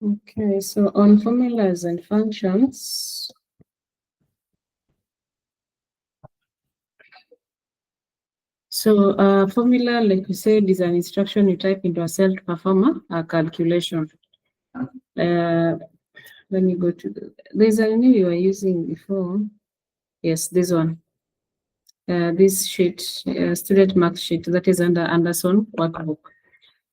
Okay, so on formulas and functions, so formula, like we said, is an instruction you type into a cell to perform a calculation. Let me go to there's a new you were using before. Yes, this one. This sheet, student mark sheet that is under Anderson workbook.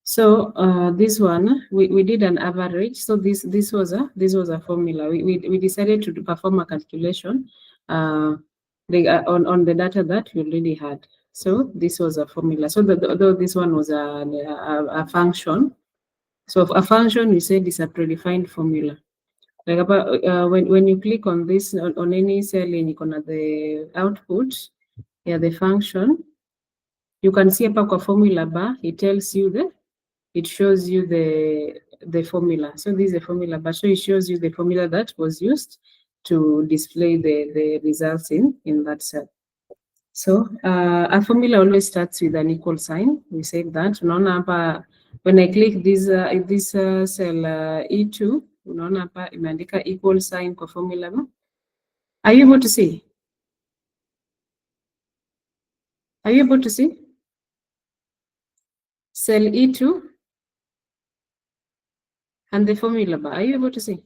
So this one we did an average. So this was a formula. We decided to perform a calculation on the data that we already had. So this was a formula. So though this one was a function. So a function we said is a predefined formula. Like when you click on this on any cell in the output, yeah, the function, you can see hapa kwa formula bar, it tells you it shows you the formula. So this is the formula bar. So it shows you the formula that was used to display the results in that cell. So a formula always starts with an equal sign. We said that. Unaona hapa when I click this cell E2, unaona hapa imeandika equal sign kwa formula bar. Are you able to see? Are you able to see? Cell E2 and the formula bar. Are you able to see?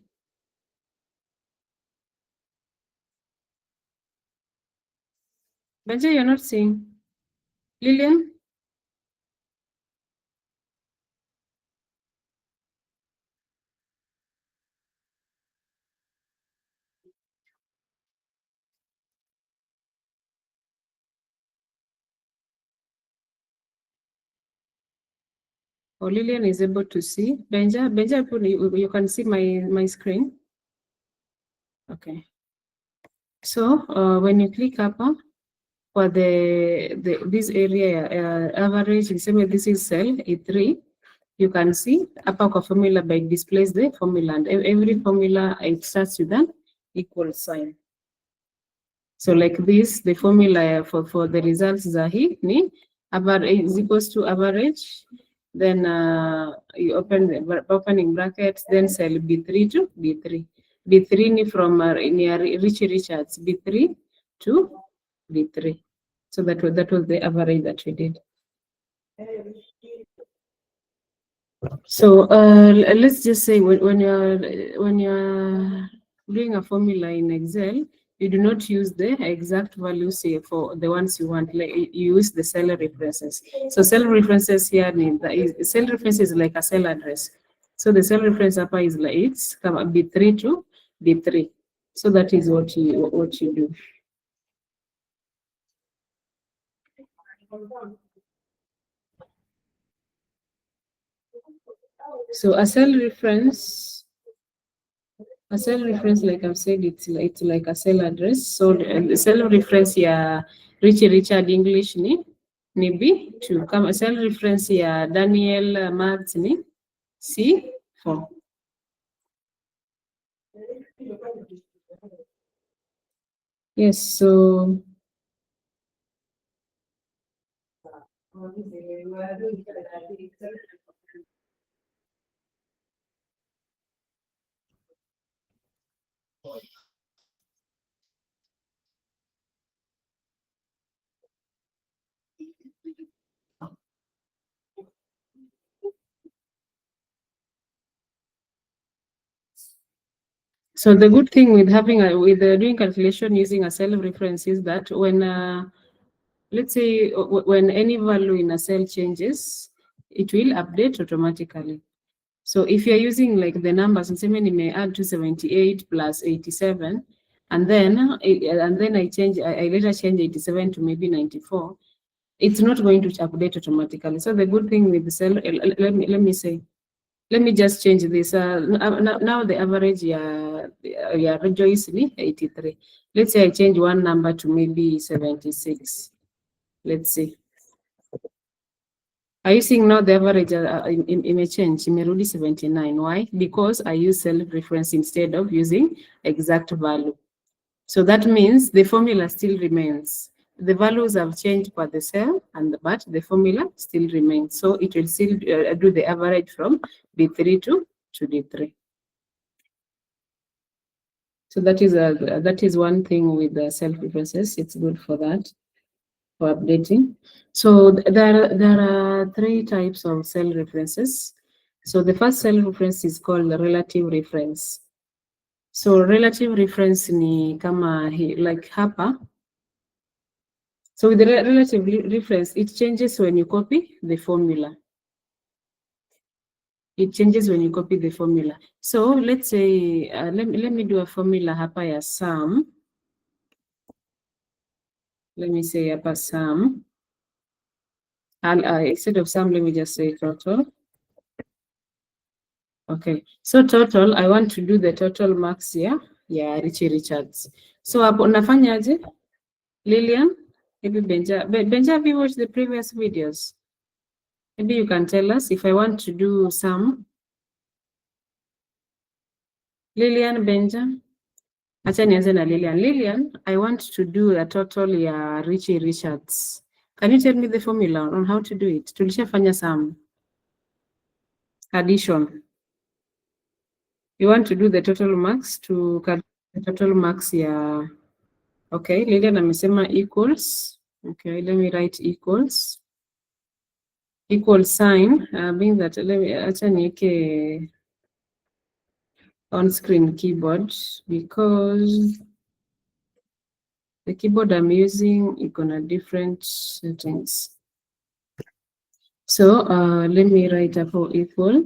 Benja, you're not seeing. Lillian? Oh, Lillian is able to see. Benja, you can see my screen. Okay. So when you click up for this area average, this is cell E3. You can see upper kwa formula by displays the formula, and every formula it starts with an equal sign. So like this, the formula for the results ni average is equals to average. Then you open the opening brackets, then cell B3 to B3. B3 ni from near Richards, B3 to B3. So that was the average that we did. So let's just say when you're doing a formula in Excel, you do not use the exact values for the ones you want. Like you use the cell references. So cell references here cell reference is like a cell address. So the cell reference upper is like it's B3 to B3. So that is what you do. So a cell reference, like I've said, it's like a cell address. So the cell reference here, Richard English ni B2. Kama cell reference here, Daniel Maths ni C4. Yes, so the good thing with doing calculation using a cell reference is that when let's say when any value in a cell changes, it will update automatically. So if you're using like the numbers, and say I may add 278 plus 87, and then I later change 87 to maybe 94, it's not going to update automatically. So the good thing with the cell, let me just change this. Now the average Rejoice is 83. Let's say I change one number to maybe 76. Let's see. Are you seeing now the average may change? Imerudi 79. Why? Because I use self-reference instead of using exact value. So that means the formula still remains. The values have changed per the cell, but the formula still remains. So it will still do the average from B3 to D3. So that is one thing with the self references. It's good for that, for updating. So there are 3 types of cell references. So the first cell reference is called relative reference. So relative reference ni kama like hapa. So with the relative reference, it changes when you copy the formula. It changes when you copy the formula. So let's say, let me do a formula hapa ya sum. Let me say hapa sum. Instead of sum, let me just say total. Okay, so total, I want to do the total marks here. Yeah, Richie Richards. So hapo nafanyaje? Lillian, maybe Benja. Benja, have you watched the previous videos? Maybe you can tell us if I want to do sum. Lillian, Benja. Acha nianze na Lillian. Lillian, I want to do a total ya Richie Richards. Can you tell me the formula on how to do it? Tulishafanya sum. Addition. You want to do the total marks to the total marks ya. Okay, Lillian amesema equals. Okay, let me write equals. Equal sign, being that let me acha niweke on screen keyboard because the keyboard I'm using is gonna different settings. So let me write up for equal.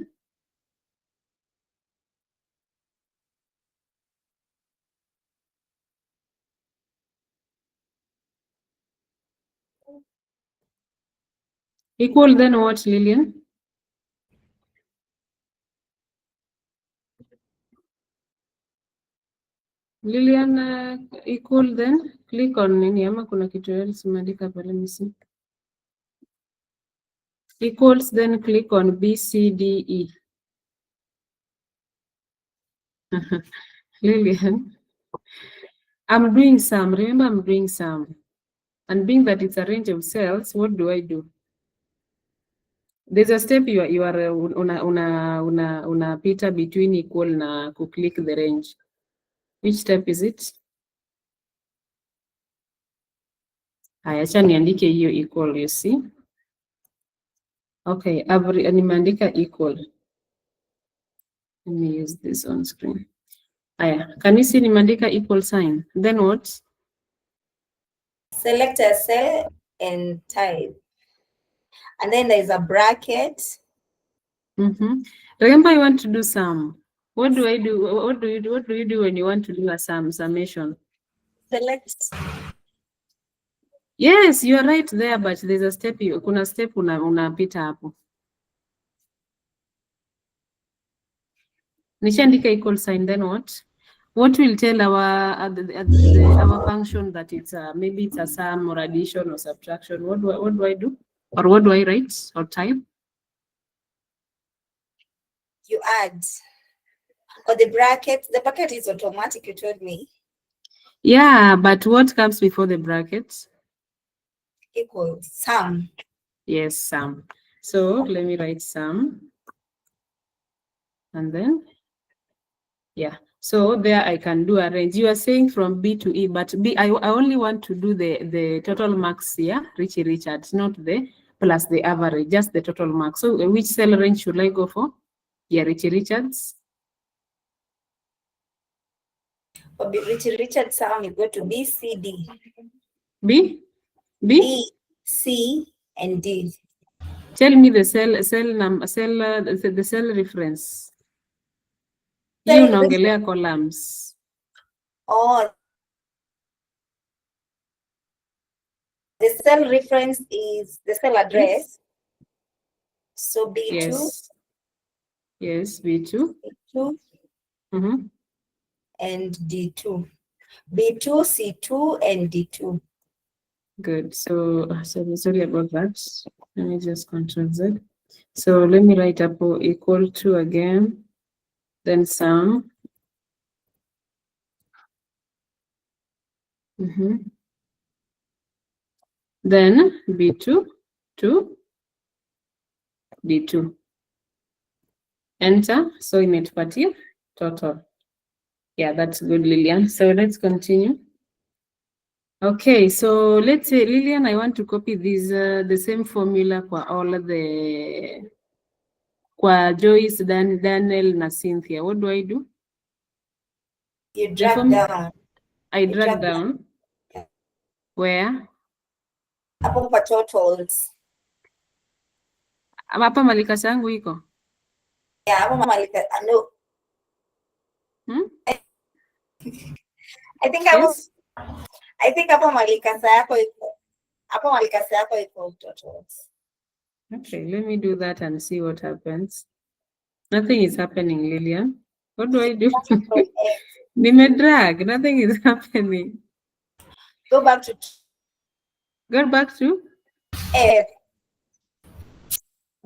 Equal then what, Lillian? Lillian, equal then click on nini ama kuna kitu else umeandika pale, let me see. Equals then click on BCDE. Lillian, I'm doing some. Remember, I'm doing some. And being that it's a range of cells, what do I do? There's a step you are una pita between equal na click the range. Which step is it? Haya, acha niandike hiyo equal, you see. Okay, nimeandika equal. Let me use this on screen. Haya, can you see nimeandika equal sign? Then what? Select a cell and type. And then there's a bracket. Remember, I want to do sum. What do I do? What do you do when you want to do a summation? Select. Yes, you are right there, but there's a step. Kuna step unapita hapo. Nishaandika equal sign, then what? What will tell our function that it's maybe it's a sum or addition or subtraction? What do I do? Or what do I write or type? You add. Or the bracket is automatic, you told me. Yeah, but what comes before the brackets? Equal sum. Yes, sum. So let me write sum. And then, yeah. So there I can do a range. You are saying from B to E, but B, I only want to do the total marks here, Richie Richards, not the plus the average, just the total marks. So which cell range should I go for? Yeah, Richie Richards. For Richie Richards sum, you go to B, C, D. B? B, C, and D. Tell me the cell reference. You unaongelea columns. Or the cell reference is the cell address. Yes. So B2. Yes, B2. B2. And D2. B2, C2, and D2. Good. So sorry about that. Let me just Control Z. So let me write up equal to again, then sum. Then B2 to D2. Enter. So imetupatia total. Yeah, that's good, Lillian. So let's continue. Okay, so let's say, Lillian, I want to copy this, the same formula for all the, kwa Joyce, Daniel, na Cynthia. What do I do? You drag down. I drag down. Yeah. Where? Hapo kwa totals. Hapa malikasi yangu iko. Yeah, hapo malikasi. No. I think Yes. hapo malikasi yako iko. Hapo malikasi yako iko totals. Okay, let me do that and see what happens. Nothing is happening, Lillian. What do I do? Drag. Nothing is happening. Go back to F.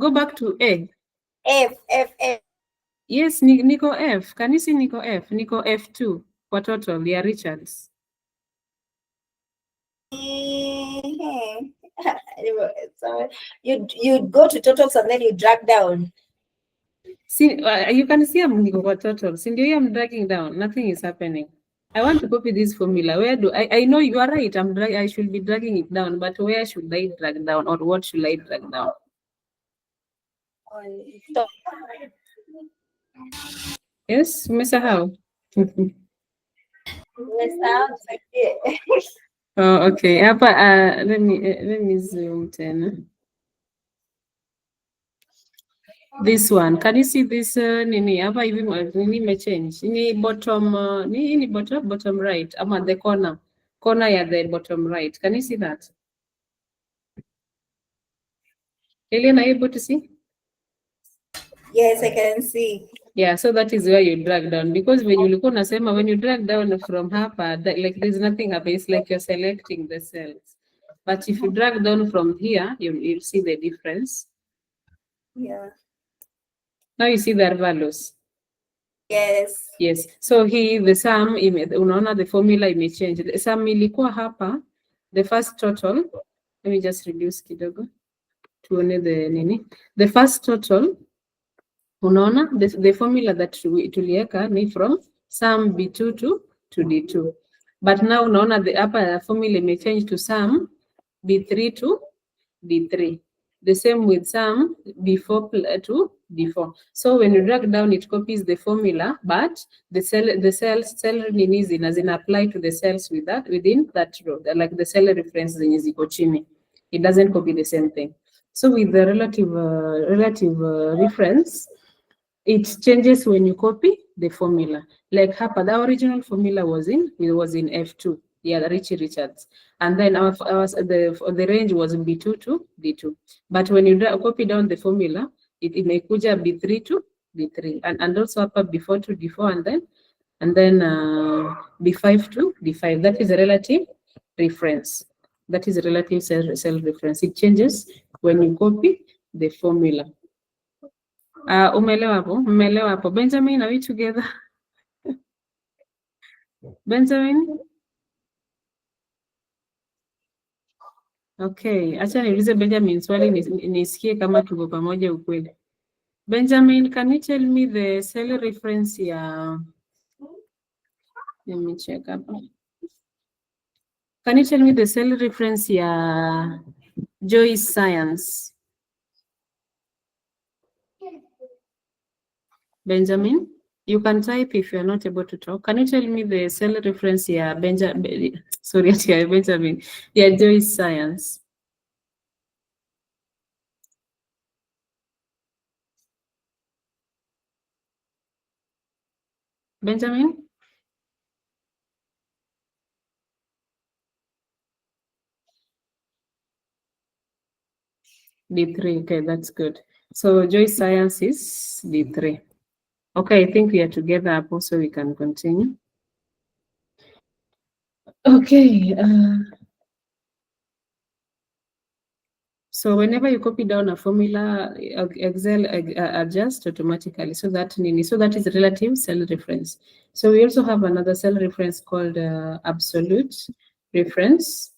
Go back to A. F. Yes, Nico F. Can you see Nico F? Nico F2 for total. Yeah, Richards. So you go to totals and then you drag down. See, you can see I'm Nico for total. See, I'm dragging down. Nothing is happening. I want to copy this formula. Where do I know you are right. I should be dragging it down, but where should I drag down, or what should I drag down? Stop. Yes, umesahau. Oh, okay. Hapa let me zoom tena. This one. Can you see this nini? Hapa hivi nini imechange. Ni bottom ni bottom right. Ama the corner ya the bottom right. Can you see that? Alien, are you able to see? Yes, I can see. Yeah, so that is where you drag down, because when you look on a when you drag down from Harper, like there's nothing happening. It's like you're selecting the cells. But if you drag down from here, you'll see the difference. Yeah. Now you see their values. Yes. Yes. So the sum, unaona the formula imechange. The sum ilikuwa hapa, the first total. Let me just reduce kidogo. Tuone the nini. The first total, unaona the formula that tulieka ni from sum B2 to D2. But now unaona the upper formula may change to sum B3 to D3. The same with sum B4 to D4. So when you drag down, it copies the formula, but the cell nini zina apply to the cells within that row, like the cell reference zenye ziko chini. It doesn't copy the same thing. So with the relative reference, it changes when you copy the formula. Like hapa, the original formula was in F2. Yeah, Richards. And then the range was B2 to D2. But when you copy down the formula, it imekuja B3 to D3. And also hapa B4 to D4, and then B5 to D5. That is a relative reference. That is a relative cell reference. It changes when you copy the formula. Umeelewa hapo. Benjamin, are we together? Benjamin? Okay, acha niulize Benjamin swali nisikie kama tuko pamoja ukweli. Benjamin, can you tell me the cell reference ya, let me check hapa. Can you tell me the cell reference ya Joyce Science? Benjamin, you can type if you're not able to talk. Can you tell me the cell reference ya Benjamin? Sorry, Benjamin. Yeah, Joyce Science. Benjamin? D3, okay, that's good. So Joyce Science is D3. Okay, I think we are together, so we can continue. Okay. So whenever you copy down a formula, Excel adjusts automatically. So that is relative cell reference. So we also have another cell reference called absolute reference.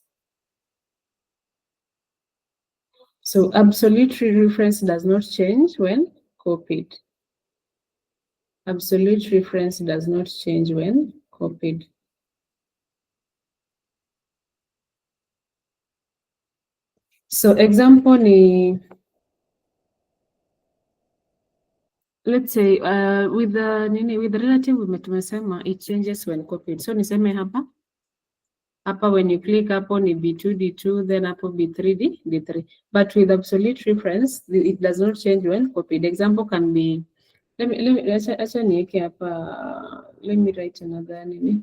So absolute reference does not change when copied. absolute reference does not change when copied. So example ni, let's say with the relative tumesema it changes when copied. So niseme hapa when you click hapo ni B2 D2, then hapo B3 D3, but with absolute reference it does not change when copied. Example can be, let me acha niweke hapa, let me write another nini.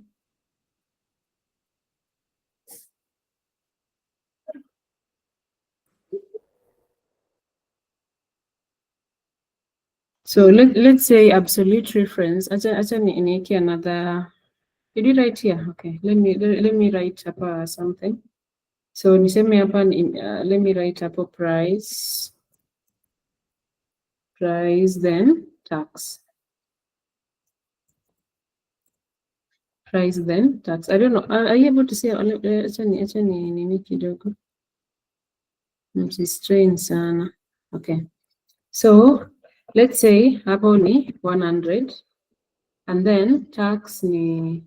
So let's say absolute reference. Acha niweke another. Did you write here? Okay, let me write hapa something. So niseme hapa let me write hapa price, then tax. Price then tax. I don't know. Are you able to see? Acha ni nini kidogo. Msistrain sana. Okay. So let's say hapo ni 100 and then tax ni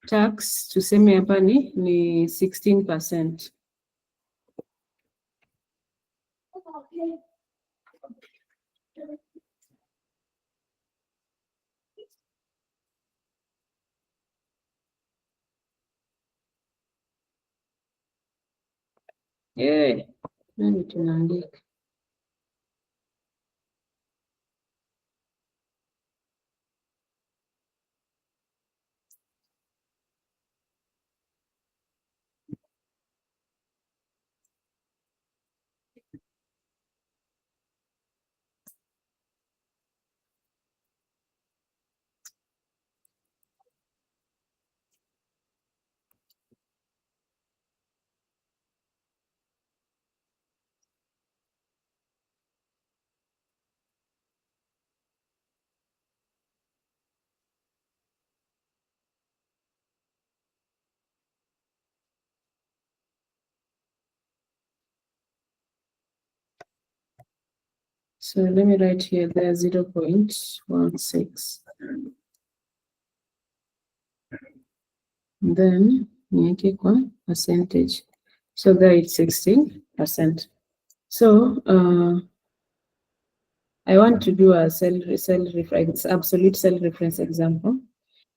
tax tuseme hapa ni 16%. Nani tunaandika? So let me write here there 0.16. Then niweke kwa percentage. So there it's 16%. So I want to do a absolute cell reference example.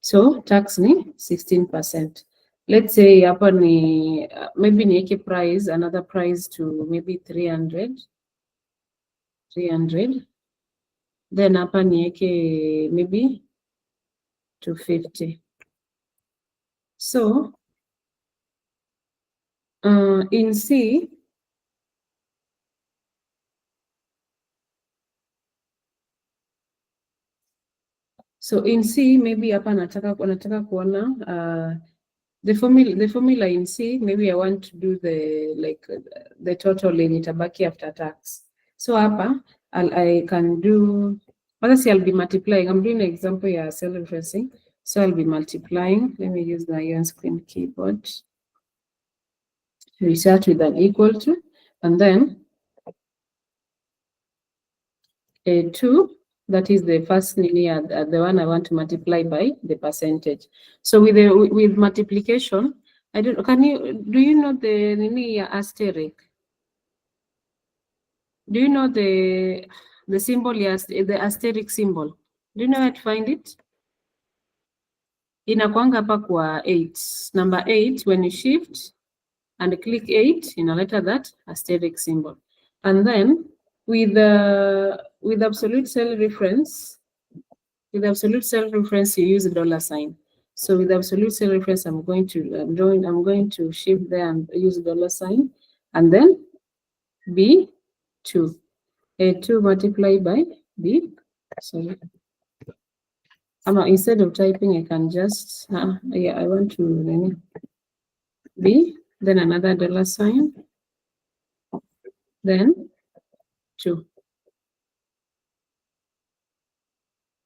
So tax ni 16%. Let's say hapa ni maybe niweke price, another price to maybe 300. Then hapa niweke maybe 250. So in C, so in C maybe hapa nataka kuona the formula in C, maybe I want to do the total in itabaki after tax. So hapa I can do, honestly I'll be multiplying. I'm doing an example here, self-referencing. So I'll be multiplying. Let me use the on-screen keyboard. We start with an equal to, and then A2, that is the first linear, the one I want to multiply by the percentage. So with multiplication, I don't, do you know the linear asterisk? Do you know the symbol, yes, the asterisk symbol? Do you know where to find it? Inakuanga hapa kwa 8. Number 8, when you shift and click 8, inaleta that asterisk symbol. And then with absolute cell reference, you use a $sign. So with absolute cell reference, I'm going to shift there and use a $sign, and then B2. A2 multiplied by B. Sorry. Instead of typing, I can just I want to B, then another $sign, then 2.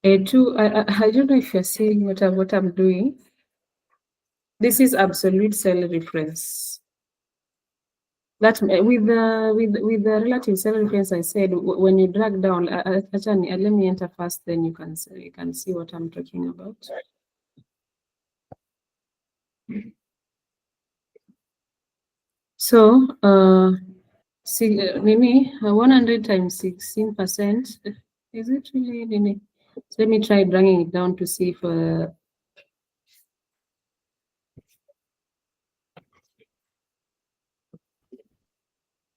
A2, I don't know if you're seeing what I'm doing. This is absolute cell reference. That with the relative cell reference, I said when you drag down. Let me enter first, then you can see what I'm talking about. So see, 100 times 16%. Is it really Nini? So let me try dragging it down to see if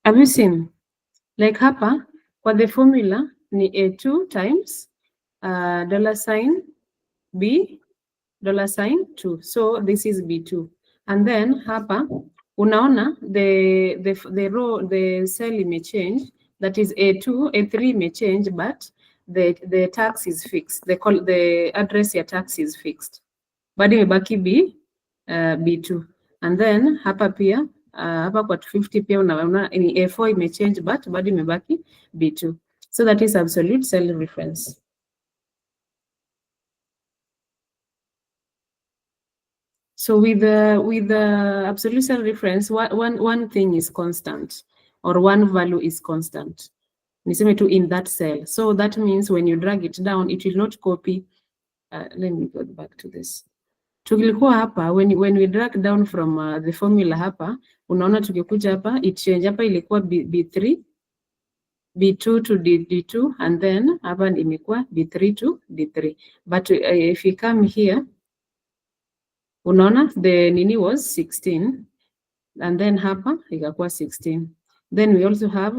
have you seen? Like hapa, kwa the formula ni A2 times $sign B $2. So this is B2. And then hapa, unaona the row, the cell may change. That is A2, A3 may change, but the tax is fixed. The address ya tax is fixed. Bado imebaki B2. And then hapa pia hapa kwa 250 pia unaona ni A4 imechange, but bado imebaki B2. So that is absolute cell reference. So with the absolute cell reference, one thing is constant, or one value is constant. Niseme tu in that cell. So that means when you drag it down, it will not copy. Let me go back to this. Tukilikuwa hapa, when we drag down from the formula hapa, unaona tukikuja hapa, it change hapa ilikuwa B3, B2 to D2, and then hapa imekuwa B3 to D3. But if you come here, unaona the nini was 16, and then hapa ikakuwa 16. Then we also have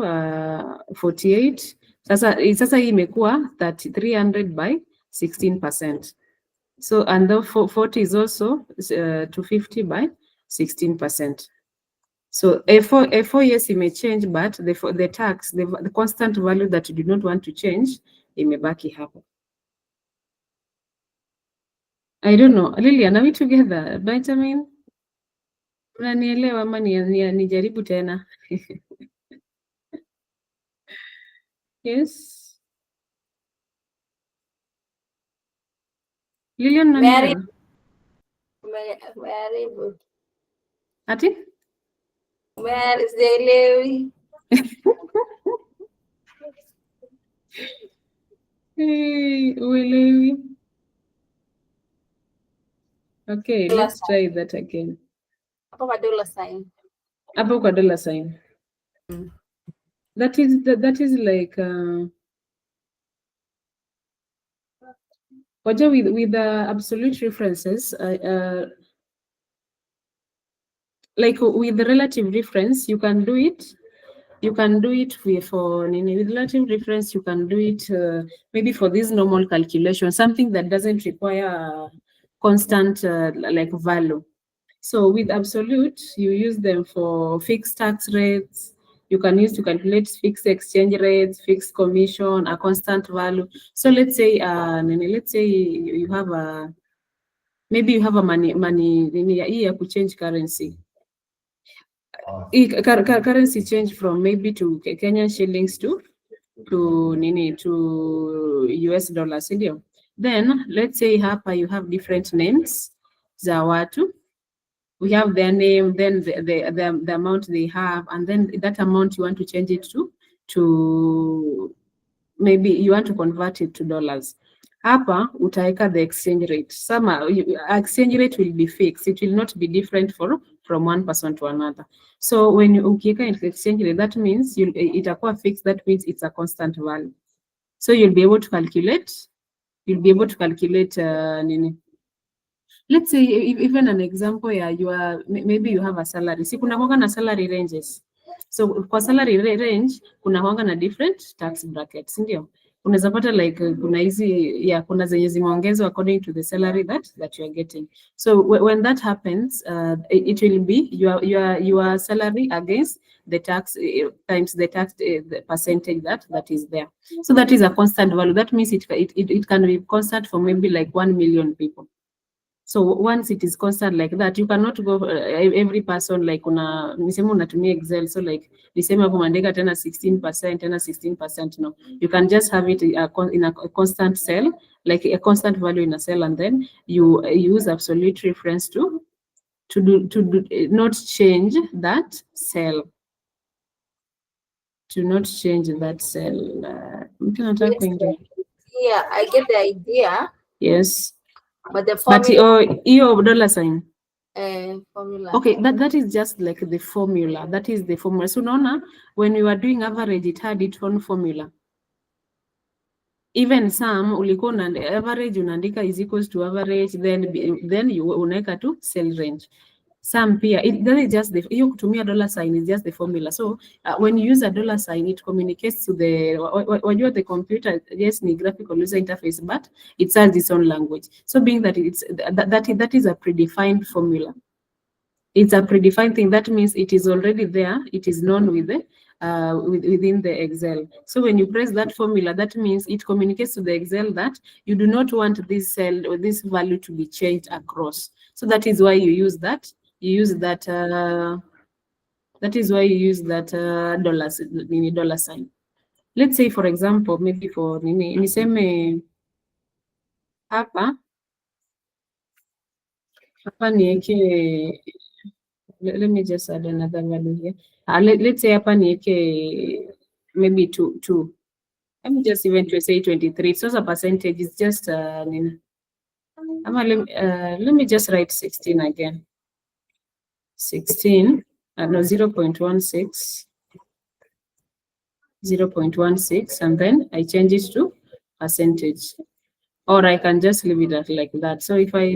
48. Sasa hii imekuwa 300 by 16%. So, and the 40 is also 250 by 16%. So A4 yes, it may change, but the tax, the constant value that you do not want to change, imebaki hapa. I don't know. Lilian, are we together? Vitamin? Unanielewa ama nijaribu tena? Yes. Lilian, unanielewa? Ati? Sielewi. Uelewi. Okay, let's try that again. Hapo kwa $sign. Hapo kwa $sign. That is like with the absolute references, like with the relative reference, you can do it. You can do it with relative reference. You can do it maybe for this normal calculation, something that doesn't require constant like value. So with absolute, you use them for fixed tax rates. You can use to calculate fixed exchange rates, fixed commission, a constant value. So let's say you have a money ya kuchange currency. Currency change from maybe to Kenyan shillings to US dollars. Then let's say hapa you have different names za watu. We have their name, then the amount they have, and then that amount you want to change it to maybe you want to convert it to dollars. Hapa utaeka the exchange rate. Exchange rate will be fixed. It will not be different from one person to another. So when you ukieka exchange rate, that means itakuwa fixed. That means it's a constant value. So you'll be able to calculate. Let's say even an example, maybe you have a salary. Si kuna huanga na salary ranges. So kwa salary range kuna huanga na different tax brackets, ndio. Unaweza pata like kuna zenye zimeongezwa according to the salary that you are getting. So when that happens, it will be your salary against the tax times the tax the percentage that is there. So that is a constant value. That means it can be constant for maybe like 1 million people. So once it is constant like that, you cannot go every person like nisema unatumia Excel, so like nisema hapo mandeka tena 16%, no. You can just have it in a constant cell, like a constant value in a cell, and then you use absolute reference to not change that cell. To not change that cell. Yeah, I get the idea. Yes. But the formula. But your dollar sign. Formula. Okay, that is just like the formula. That is the formula. So unaona, when we were doing average, it had its own formula. Even some ulikuwa average unaandika is equals to average, then you unaweka to cell range. Some pia that is just the hiyo kutumia dollar sign is just the formula. So when you use a dollar sign, it communicates to the wajua the computer, yes, ni graphical user interface, but it has its own language. So being that it's that is a predefined formula. It's a predefined thing. That means it is already there. It is known with the within the Excel. So when you press that formula, that means it communicates to the Excel that you do not want this cell or this value to be changed across. So that is why you use that. You use that. That is why you use that dollar sign. Let's say, for example, maybe for niseme hapa niweke. Let me just add another value here. Let's say hapa niweke maybe two. Let me just even say 23. It's not a percentage. It's just let me just write 16 again. 16. No, 0.16. 0.16, and then I change it to percentage. Or I can just leave it like that. So if I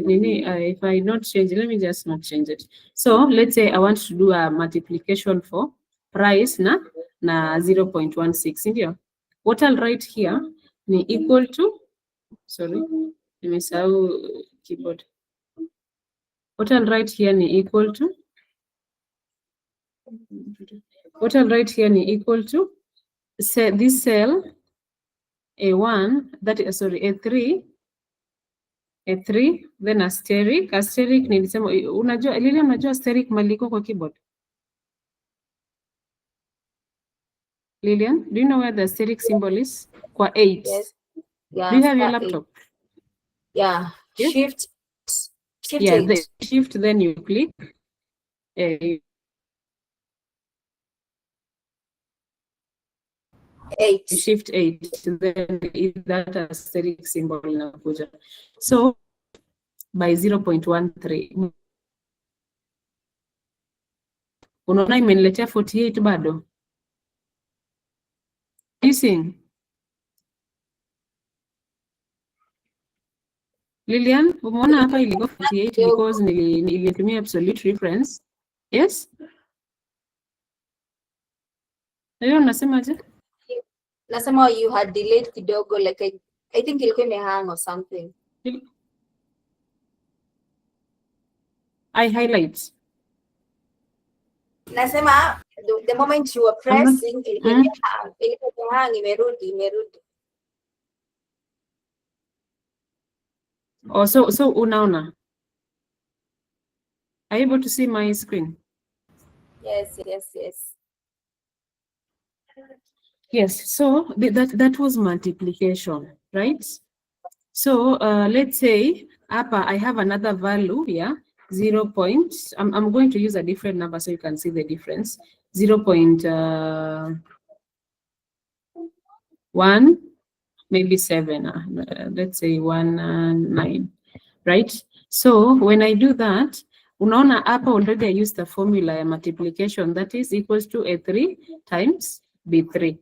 not change, let me just not change it. So let's say I want to do a multiplication for price na 0.16. Ndio. What I'll write here ni equal to, sorry, nimesahau keyboard. What I'll write here ni equal to, say this cell A1, that is sorry, A3, then asterisk. Asterisk nilisema, unajua Lilian, unajua asterisk maliko kwa keyboard? Lilian, do you know where the asterisk symbol is? Kwa 8. Yes. Yeah, do you have your laptop? 8. Yeah. Yes. Shift yeah, 8. The shift, then you click. You 8. Shift 8, then that asterisk symbol inakuja. So by 0.13 unaona imeniletea 48 bado. You see? Lilian, umeona hapa ilikuwa 48 because nilitumia absolute reference. Yes? Leo unasemaje? Nasema you had delayed kidogo, like I think ilikuwa imehang or something. I highlight. Nasema the moment you were pressing ilikuwa imehang, imerudi. Oh, so unaona? Are you able to see my screen? Yes. Yes, so that was multiplication, right? So let's say hapa I have another value, yeah, 0. I'm going to use a different number so you can see the difference. 0.1, maybe 7. Let's say 1.9, right? So when I do that, unaona hapa already I used the formula ya multiplication that is equals to A3 times B3.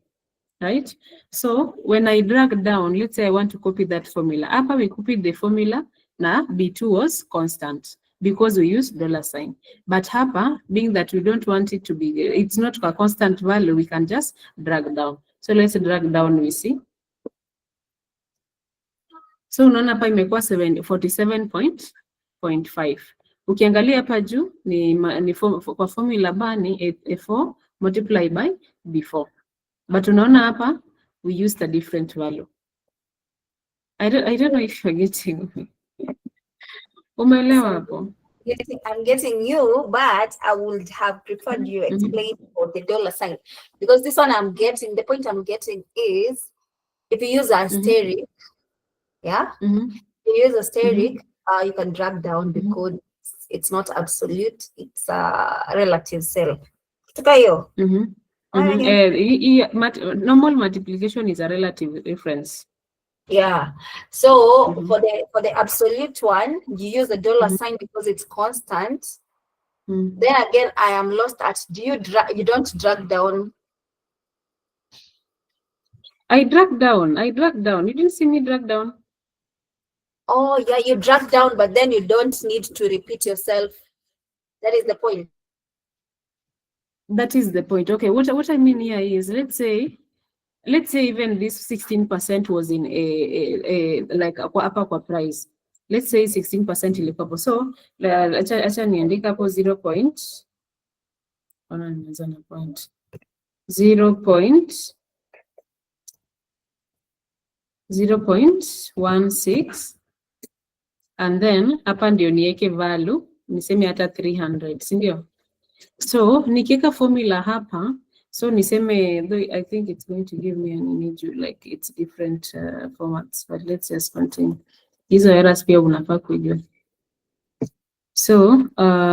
Right? So when I drag down, let's say I want to copy that formula. Hapa we copied the formula, na B2 was constant because we use dollar sign. But hapa, being that we don't want it to be, it's not a constant value, we can just drag down. So let's drag down, we see. So unaona hapa imekuwa 47.5. Ukiangalia hapa juu ni kwa formula ba ni A4 multiply by B4. But unaona hapa, we used a different value. I don't know if you're getting me. Umeelewa hapo? I'm getting you, but I would have preferred you explain for the dollar sign. Because this one I'm getting, the point I'm getting is, if you use a asterisk, yeah? If you use a asterisk, you can drag down the code it's not absolute, it's a relative cell. Tuka hiyo. Normal multiplication is a relative reference. Yeah. So for the absolute one, you use the dollar sign because it's constant. Then again, I am lost at, you don't drag down? I drag down. You didn't see me drag down. Oh yeah, you drag down, but then you don't need to repeat yourself. That is the point. That is the point. Okay, what I mean here is, let's say even this 16% was in a like upper kwa price. Let's say 16% ilikuwa. So acha niandike hapo 0.16 and then hapa ndio niweke value, niseme hata 300, si ndio? So nikiweka formula hapa, so niseme, though I think it's going to give me an image like it's different formats, but let's just continue. Hizo errors pia unafaa kujua. So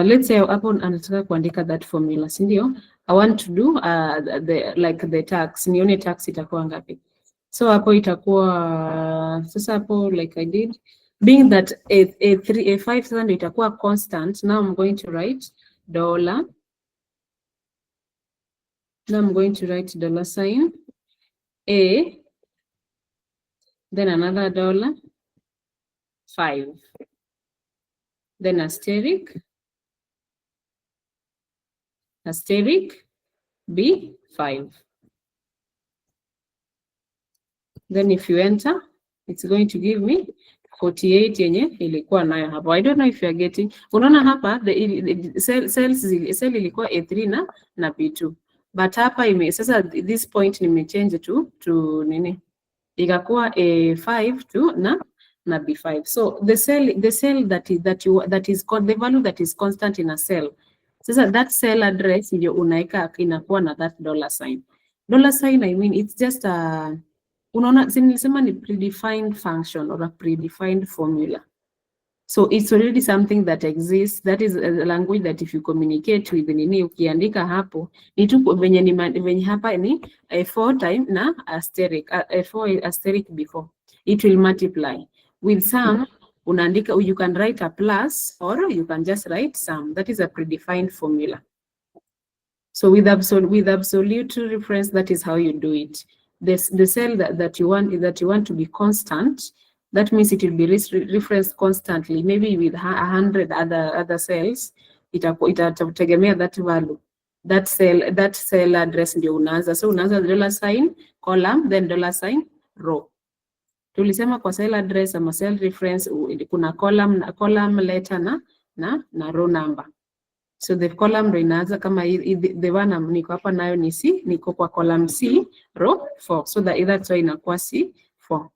let's say hapo anataka kuandika that formula, si ndio? I want to do the tax, nione tax itakuwa ngapi. So hapo itakuwa sasa hapo like I did, being that a 5,000 itakuwa constant, now I'm going to write dollar. Now I'm going to write dollar sign A, then another dollar 5, then asterisk B 5. Then if you enter, it's going to give me 48 yenye ilikuwa nayo hapo. I don't know if you are getting. Unaona hapa the cell ilikuwa A3 na B2. But hapa sasa this point nimechange to nini? Ikakuwa A5 to na B5. So the cell that is called the value that is constant in a cell. Sasa that cell address ndio unaika inakuwa na that dollar sign. Dollar sign, I mean, it's just a, unaona, nilisema ni predefined function or a predefined formula. So it's already something that exists. That is a language that if you communicate with nini, ukiandika hapo, ni tu venye hapa ni a 4 time na asterisk, a 4 asterisk before. It will multiply. With some, unaandika, you can write a plus or you can just write sum. That is a predefined formula. So with absolute reference, that is how you do it. The cell that you want to be constant, that means it will be referenced constantly. Maybe with 100 other cells, itategemea that value. That cell address ndio unaanza. So unaanza dollar sign column, then dollar sign row. Tulisema kwa cell address ama cell reference kuna column letter na row number. So the column ndo inaanza kama the one niko hapa nayo ni C, niko kwa column C, row 4. So that's why inakuwa C4.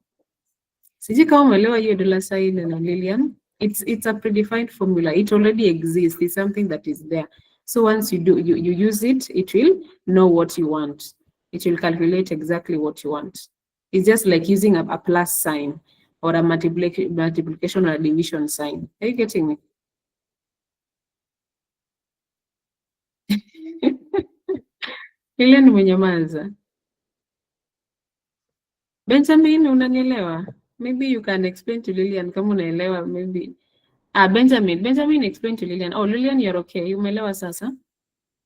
Siji kama umeelewa hiyo dollar sign na Lilian. It's a predefined formula. It already exists. It's something that is there. So once you use it, it will know what you want. It will calculate exactly what you want. It's just like using a plus sign or a multiplication or a division sign. Are you getting me? Lilian umenyamaza. Benjamin, unanielewa? Maybe you can explain to Lilian kama unaelewa maybe. Benjamin explain to Lilian. Oh, Lilian, you're okay. Umeelewa sasa?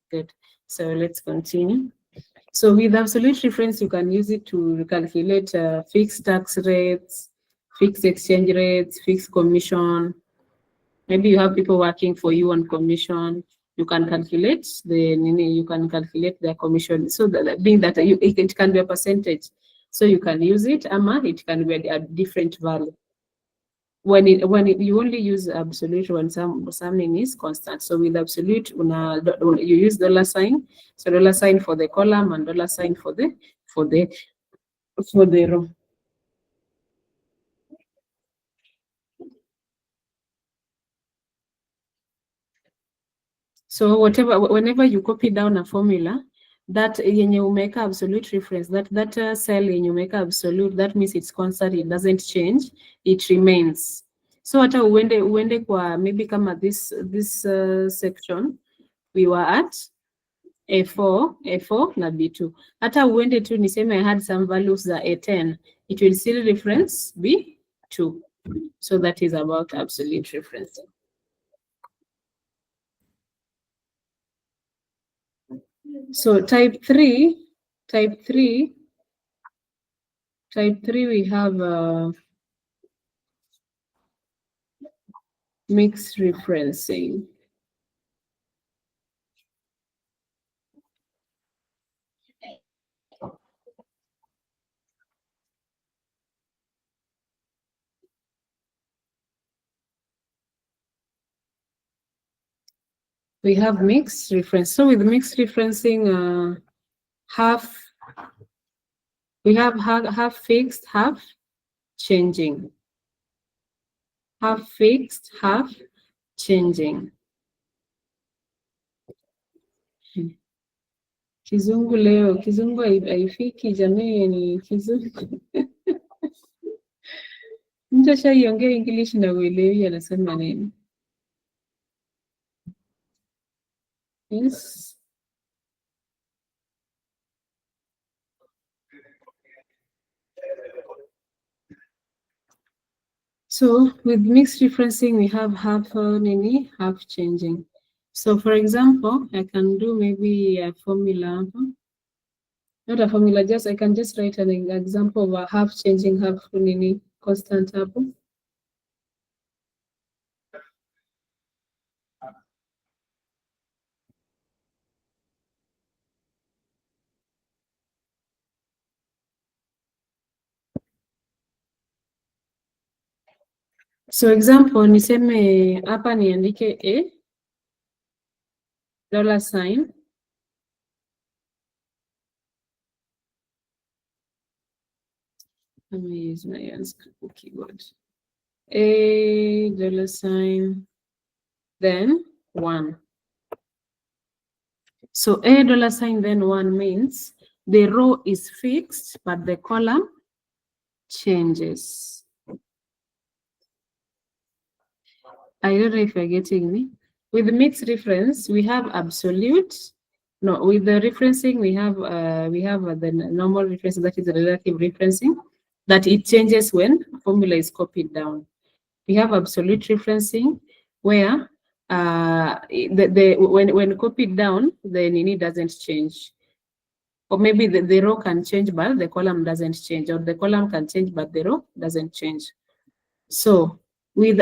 Good. So let's continue. So with absolute reference, you can use it to calculate fixed tax rates, fixed exchange rates, fixed commission. Maybe you have people working for you on commission. You can calculate their commission. So that being that it can be a percentage. So you can use it, it can be a different value. When you only use absolute when something is constant. So with absolute, you use dollar sign. So dollar sign for the column and dollar sign for the row. So whenever you copy down a formula, that yenye umeka absolute reference, that cell yenye umeka absolute, that means it's constant, it doesn't change, it remains. So hata uende kwa maybe kama this section we were at A4 na B2. Hata uende tu niseme I had some values za A10, it will still reference B2. So that is about absolute referencing. So type 3 we have mixed referencing. We have mixed reference. So with mixed referencing, we have half fixed, half changing. Half fixed, half changing. Kizungu leo, kizungu haifiki jamani, kizungu. Mtu ashaiongea English na uelewi anasema nini? Yes. So with mixed referencing, we have half nini, half changing. So for example, I can do maybe a formula. Not a formula, just I can just write an example of a half changing, half nini constant hapo. So example, niseme hapa niandike a $sign. Let me use my unscripted keyboard. A $sign, then 1. So a $sign then 1 means the row is fixed, but the column changes. I don't know if you're getting me. With mixed reference, we have absolute. No, with the referencing, we have the normal reference, that is the relative referencing, that it changes when formula is copied down. We have absolute referencing, where when copied down, the nini doesn't change. Or maybe the row can change, but the column doesn't change, or the column can change, but the row doesn't change. So with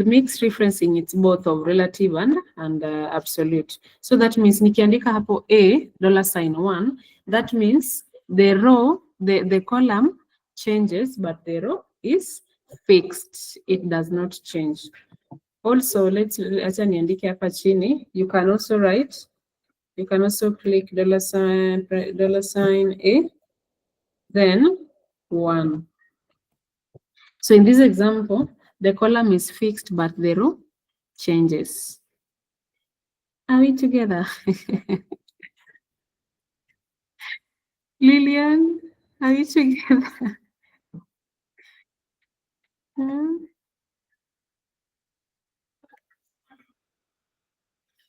mixed referencing, it's both of relative and absolute. So that means nikiandika hapo a $sign 1, that means the row, the column changes, but the row is fixed. It does not change. Also, acha niandike hapa chini. You can also write, you can also click $sign a, then 1. So in this example, the column is fixed, but the row changes. Are we together? Lillian, are we together?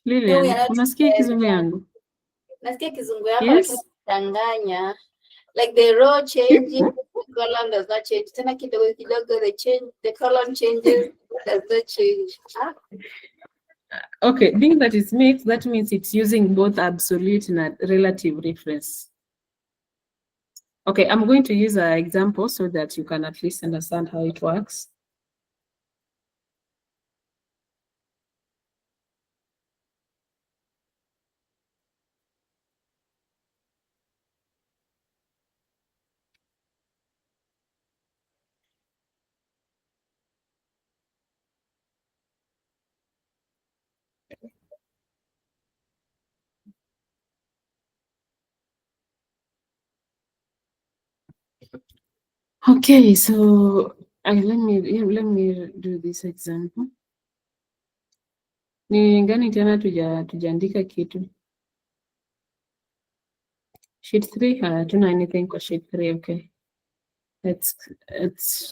Lillian, unasikia kizungu yangu? Nasikia kizungu yako, Yes. Tanganya. Like the row changes, the column does not change. Tena kidogo kidogo the column changes, does not change. Okay, being that it's mixed, that means it's using both absolute and relative reference. Okay, I'm going to use an example so that you can at least understand how it works. Okay, so let me do this example. Ni gani tena tujaandika kitu? Sheet 3, hatuna anything kwa sheet 3, okay. Let's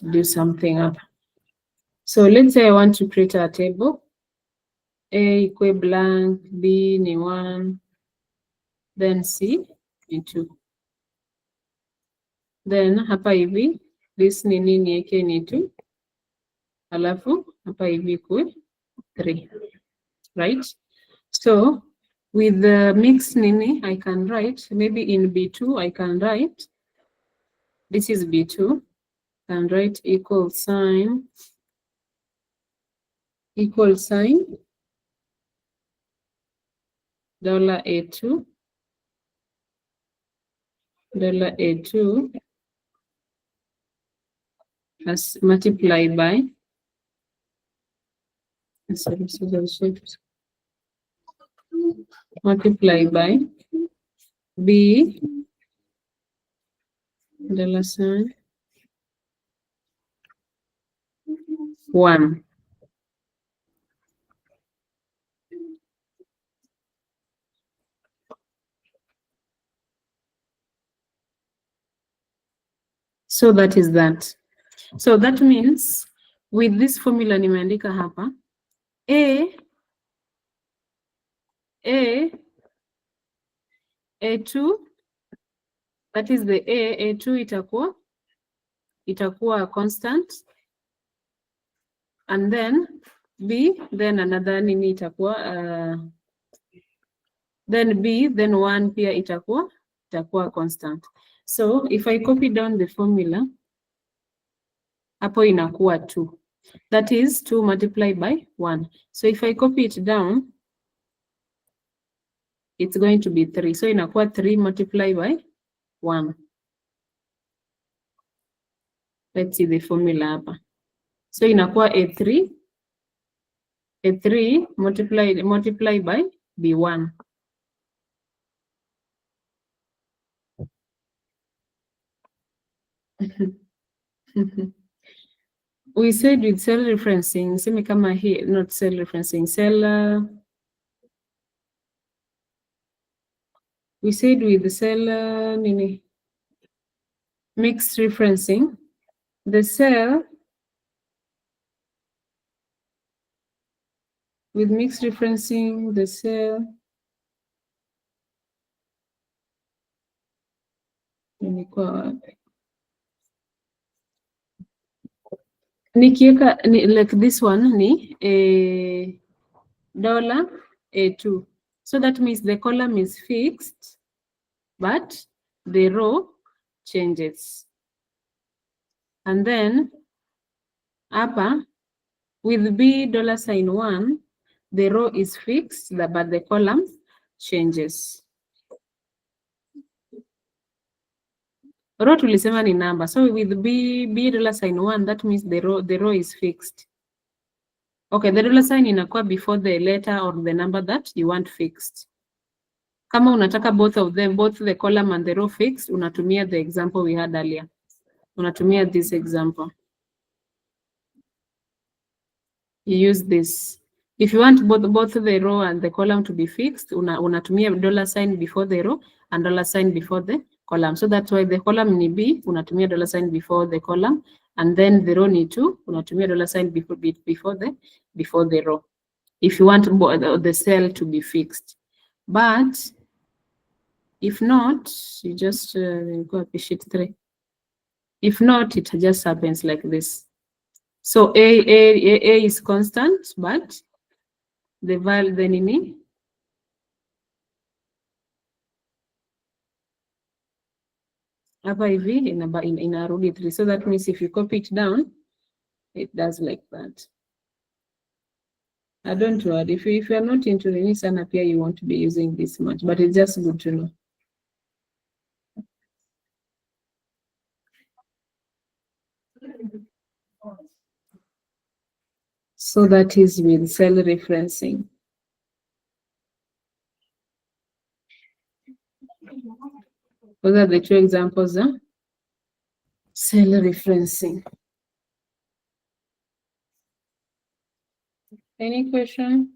do something up. So let's say I want to create a table. A equal blank, B ni 1, then C ni 2. Then hapa hivi, this ni nini yake ni 2. Alafu hapa hivi kuwe 3. Right? So with the mix nini, I can write, maybe in B2, I can write, this is B2, and write equal sign, $A2, $A2 as multiplied by, multiplied by B $1. So that is that. So that means with this formula nimeandika hapa, A2, that is the A2 itakuwa constant, and then B, then another nini itakuwa, then B, then 1 pia itakuwa constant. So if I copy down the formula, hapo inakuwa 2. That is 2 multiplied by 1. So if I copy it down, it's going to be 3. So inakuwa 3 multiplied by 1. Let's see the formula hapa. So inakuwa A3 multiplied by B1. We said with cell referencing, semi kama here, not cell referencing, we said with the cell mixed referencing, the cell with mixed referencing, the cell nikiweka like this one ni $A2. So that means the column is fixed, but the row changes. And then hapa with B $1, the row is fixed, but the column changes. Row tulisema ni number. So with B $1, that means the row is fixed. Okay, the $sign inakuwa before the letter or the number that you want fixed. Kama unataka both of them, both the column and the row fixed, unatumia the example we had earlier. Unatumia this example. You use this. If you want both the row and the column to be fixed, unatumia $sign before the row and $sign before the column. So that's why the column ni B, unatumia $sign before the column, and then the row ni 2, unatumia $sign before the row. If you want the cell to be fixed. But if not, you just go up sheet 3. If not, it just happens like this. So A is constant, but the value then nini hapa hivi inarudi 3. So that means if you copy it down, it does like that. I don't worry. If you are not into the sana pia, you won't be using this much, but it's just good to know. So that is with cell referencing. Those are the 2 examples of cell referencing. Any question?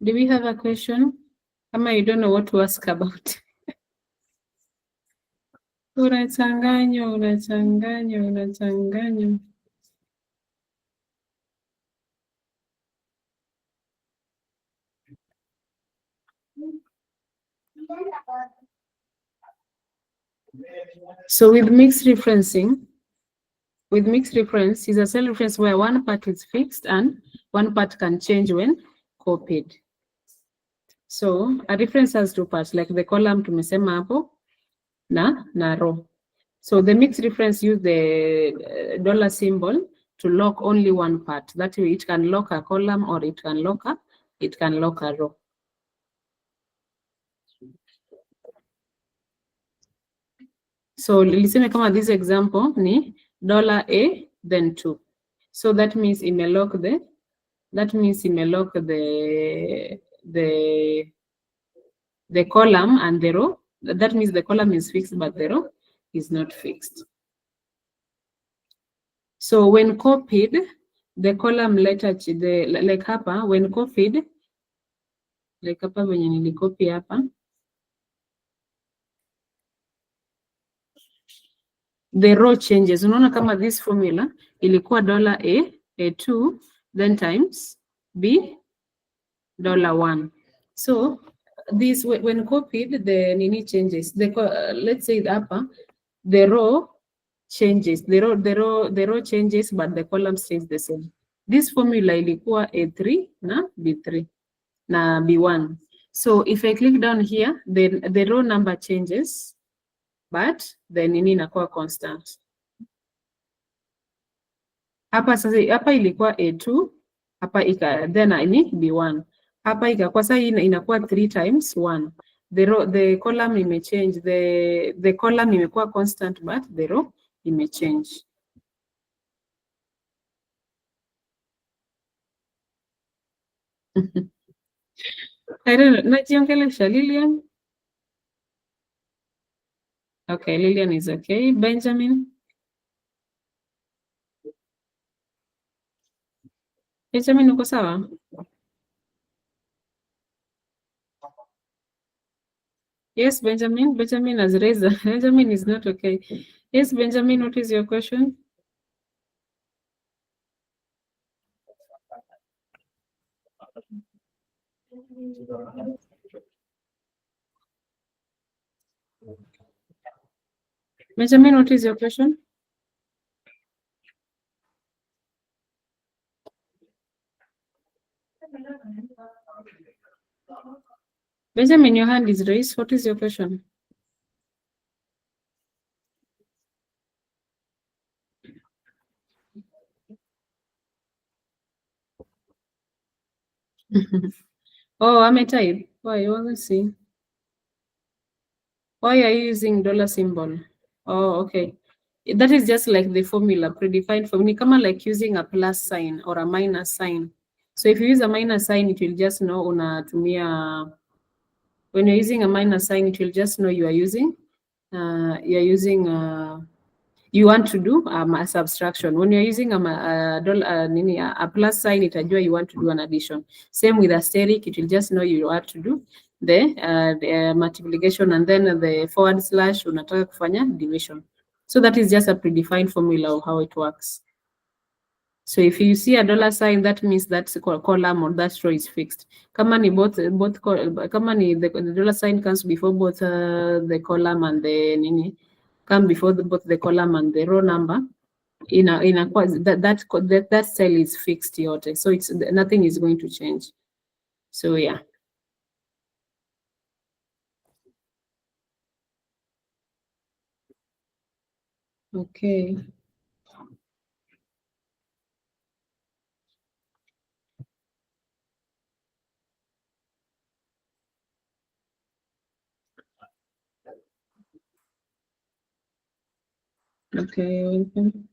Do we have a question? Kama you don't know what to ask about. Unachanganya. So with mixed referencing, is a cell reference where one part is fixed and one part can change when copied. So a reference has two parts, like the column tumesema hapo na row. So the mixed reference use the dollar symbol to lock only one part. That way it can lock a column or it can lock a row. So liseme kama this example ni $A then 2. So that means imelock the column and the row. That means the column is fixed but the row is not fixed. So when copied, the column letter like hapa when copied, like hapa venye nilicopy hapa, the row changes. Unaona kama this formula ilikuwa $A2 then times B $1. So this when copied, the nini changes. Let's say hapa the row changes. The row changes but the column stays the same. This formula ilikuwa A3 na B3 na B1. So if I click down here, then the row number changes but the nini inakuwa constant. Hapa sasa, hapa ilikuwa A2, hapa then ni B1. Hapa ikakuwa sasa inakuwa 3 times 1. The column imechange, the column imekuwa constant but the row imechange. I don't know, najiongelesha Lilian. Okay, Lilian is okay. Benjamin uko sawa? Yes, Benjamin has raised. Benjamin is not okay. Yes, Benjamin, what is your question? Benjamin, what is your question? Benjamin, your hand is raised. What is your question? Oh, I'm a type. Why? You want to see? Why are you using dollar symbol? Oh, okay. That is just like the formula, predefined formula. Kama like using a plus sign or a minus sign. So if you use a minus sign, it will just know unatumia. When you're using a minus sign, it will just know you are using. You want to do a subtraction. When you're using a plus sign, itajua you want to do an addition. Same with asterisk, it will just know you want to do the multiplication, and then the forward slash unataka kufanya division. So that is just a predefined formula of how it works. So if you see a dollar sign, that means that column or that row is fixed. Kama ni kama ni the dollar sign comes before both the column and the come before both the column and the row number, that cell is fixed yote. So nothing is going to change. So yeah. Okay. Okay, welcome.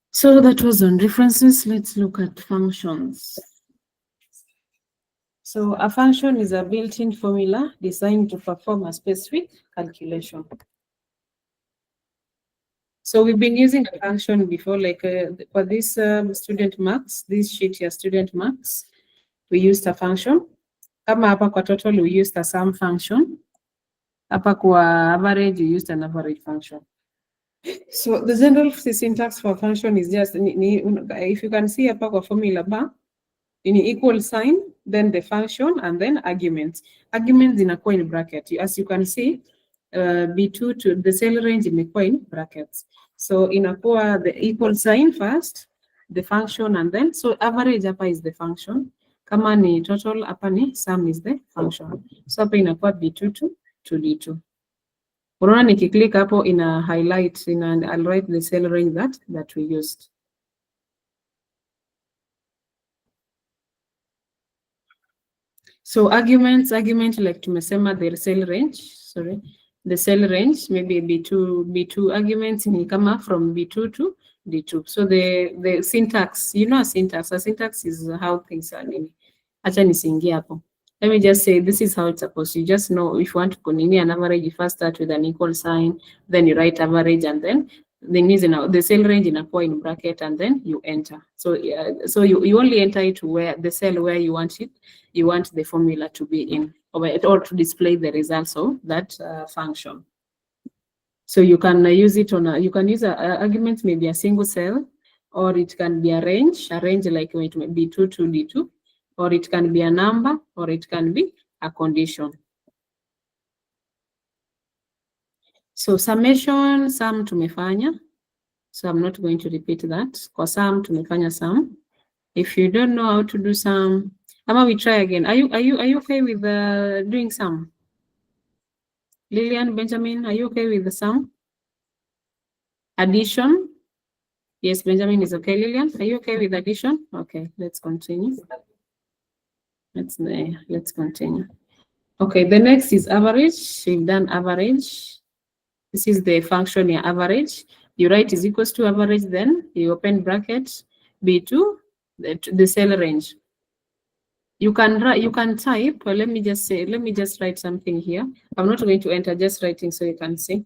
So that was on references. Let's look at functions. So a function is a built-in formula designed to perform a specific calculation. So we've been using a function before, like for this student marks, this sheet here, student marks, we used a function. Kama hapa kwa total, we used a sum function. Hapa kwa average, we used an average function. So the general syntax for function is just, if you can see hapa kwa formula bar, in equal sign, then the function, and then arguments. Arguments inakuwa in bracket. As you can see, B2 to the cell range imekuwa in brackets. So inakuwa the equal sign first, the function, and then, so average hapa is the function. Kama ni total, hapa ni sum is the function. So hapa inakuwa B2 to D2. Unaona nikiklik hapo ina highlight, I'll write the cell range that we used. So argument like tumesema the cell range, maybe B2 arguments ni kama from B2 to D2. So the syntax, a syntax is how things are nini. Acha nisiingie hapo. Let me just say this is how it's supposed to. You just know if you want to continue an average, you first start with an equal sign, then you write average, and then the cell range inakuwa in bracket, and then you enter. So you only enter it where the cell where you want it. You want the formula to be in, or to display the results of that function. So you can use it on you can use a argument, maybe a single cell, or it can be a range like it may be B2 to D2, or it can be a number, or it can be a condition. So summation, sum tumefanya. So I'm not going to repeat that. Kwa sum tumefanya sum. If you don't know how to do sum, Ama we try again. Are you okay with doing sum? Lillian, Benjamin, are you okay with the sum? Addition? Yes, Benjamin is okay. Lillian, are you okay with addition? Okay, let's continue. Let's continue. Okay, the next is average. We've done average. This is the function here, average. You write is equals to average, then you open bracket B2, the cell range. You can type, but let me just write something here. I'm not going to enter, just writing so you can see.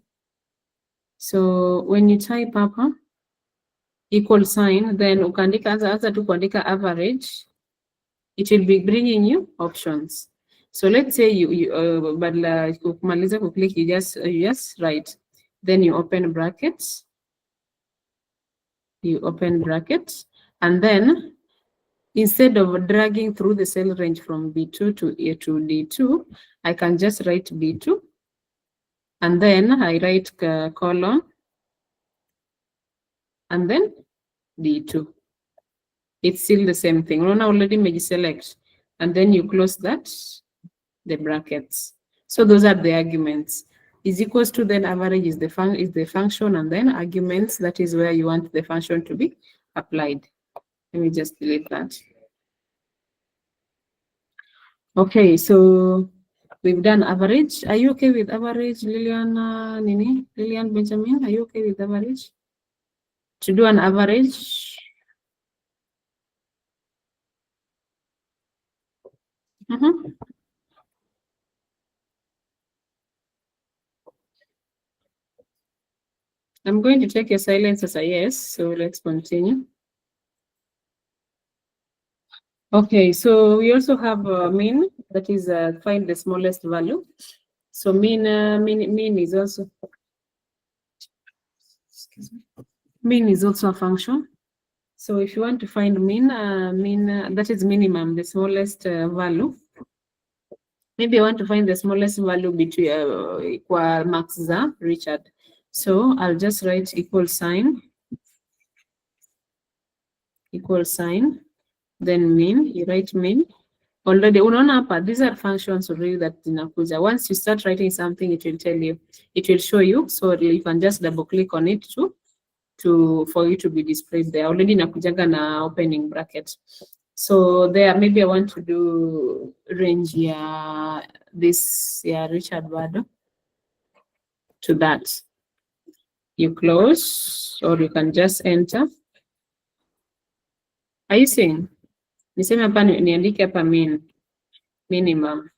So when you type up equal sign, then ukaandika anza tu kuandika average, it will be bringing you options. So let's say badala kumaliza kuclick, you just write, then you open brackets, and then instead of dragging through the cell range from B2 to D2, I can just write B2, and then I write colon, and then D2. It's still the same thing. Rona already made select, and then you close that, the brackets. So those are the arguments. Is equals to, then average is the function, and then arguments, that is where you want the function to be applied. Let me just delete that. Okay, so we've done average. Are you okay with average, Lillian? Lillian Benjamin, are you okay with average? To do an average. I'm going to take your silence as a yes, so let's continue. Okay, so we also have mean, that is find the smallest value. So mean is also, mean is also a function. So if you want to find mean, that is minimum, the smallest value. Maybe I want to find the smallest value between equal Max Richard. So I'll just write equal sign, then mean. You write mean. Already, unaona hapa, these are functions already that zinakuja. Once you start writing something, it will tell you, it will show you. So you can just double click on it for you to be displayed there. Already nakujaga na opening bracket. So there, maybe I want to do range this Richard Bado to that. You close, or you can just enter. Are you seeing? Niseme hapa niandike hapa minimum.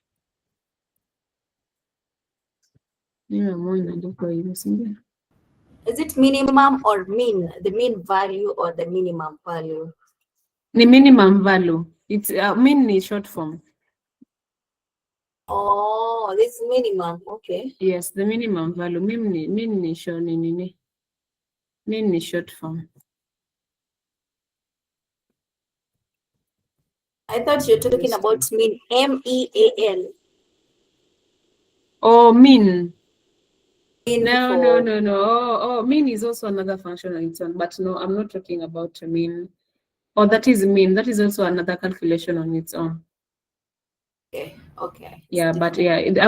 Is it minimum or mean? The mean value or the minimum value? The minimum value. It's mean is short form. Oh, this minimum. Okay. Yes, the minimum value. Mean is short. Mean is short form. I thought you're talking about mean. MEAN. Oh, mean. Mean No. Oh, mean is also another function on its own. But no, I'm not talking about mean. Oh, that is mean. That is also another calculation on its own. Okay. Yeah, but yeah, I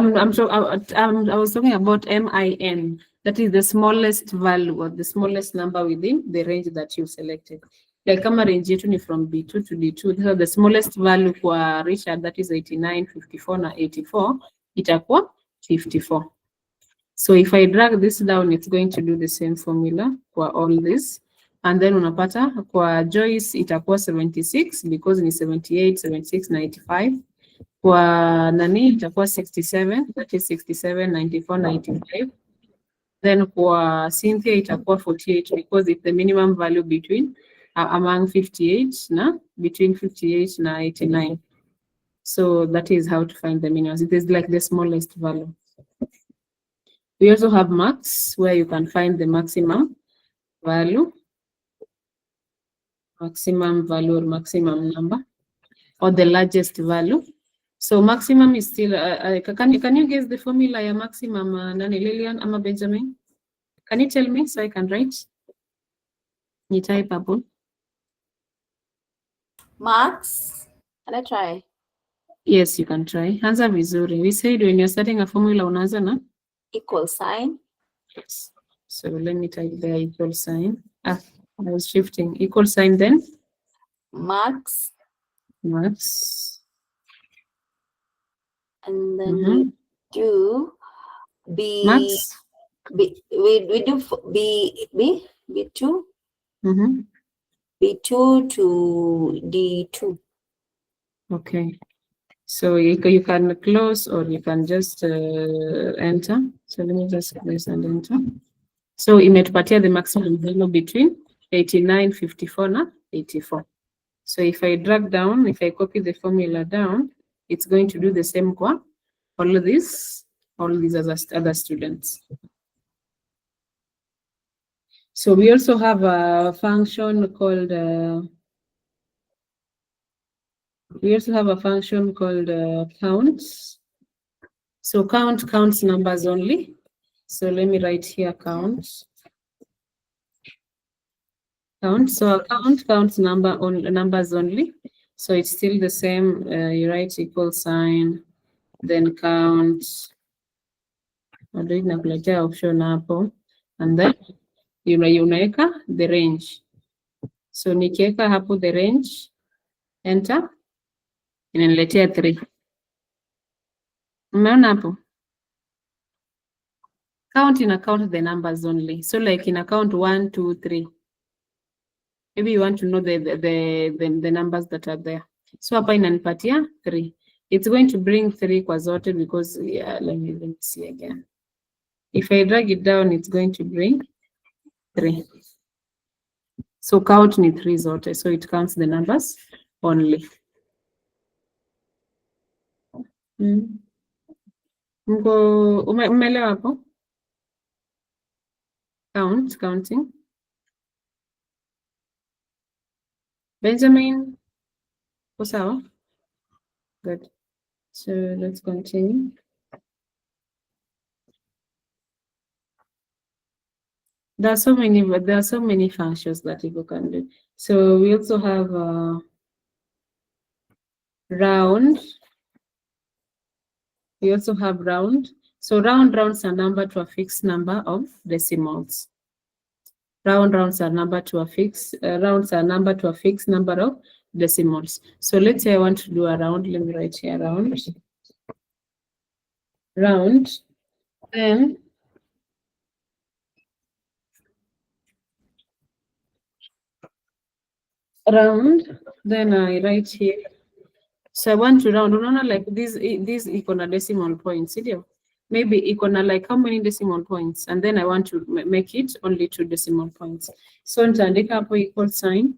was talking about MIN. That is the smallest value or the smallest number within the range that you selected. Like kama range yetu ni from B2 to D2. These are the smallest value for Richard, that is 89, 54 na 84. Itakuwa 54. So if I drag this down, it's going to do the same formula for all this. And then unapata kwa Joyce itakuwa 76 because ni 78, 76, 95. Kwa nani itakuwa 67, that is 67, 94, 95. Then kwa Cynthia itakuwa 48 because it's the minimum value between among 58 na between 58 na 89. So that is how to find the minimums. It is like the smallest value. We also have max where you can find the maximum value or maximum number, or the largest value. So maximum is still, can you guess the formula ya maximum, nani Lilian ama Benjamin? Can you tell me so I can write? Ni type hapo. Max, can I try? Yes, you can try. Anza vizuri. We said when you're starting a formula, unaanza na? Equal sign. Yes. So let me type the equal sign. I was shifting. Equal sign then? Max. And then we do B. Max. B. We do B2. B2 to D2. Okay. So you can close or you can just enter. So let me just close and enter. So imetupatia the maximum value between 89, 54 na 84. So if I drag down, if I copy the formula down, it's going to do the same kwa all these other students. So we also have a function called counts. So count counts numbers only. So let me write here count. So count counts numbers only. So it's still the same. You write equal sign, then count. Nakuletea option hapo, and then unaweka the range. So nikiweka hapo the range, enter, inaniletea 3. Umeona hapo? Count count the numbers only. So like in count 1, 2, 3. Maybe you want to know the numbers that are there. So hapa inanipatia 3. It's going to bring 3 kwa zote because yeah, let me see again. If I drag it down, it's going to bring 3. So count ni 3 zote. So it counts the numbers only. Umeelewa hapo? Counting. Benjamin, sawa? Good. So let's continue. There are so many functions that people can do. So we also have round. We also have round. So rounds a number to a fixed number of decimals. Rounds are number to a fixed number of decimals. So let's say I want to do a round. Let me write here round. Then then I write here. So I want to round. Unaona like this iko na decimal points, ndio? maybe iko like how many decimal points, and then I want to make it only 2 decimal points. So nitaandika hapo equal sign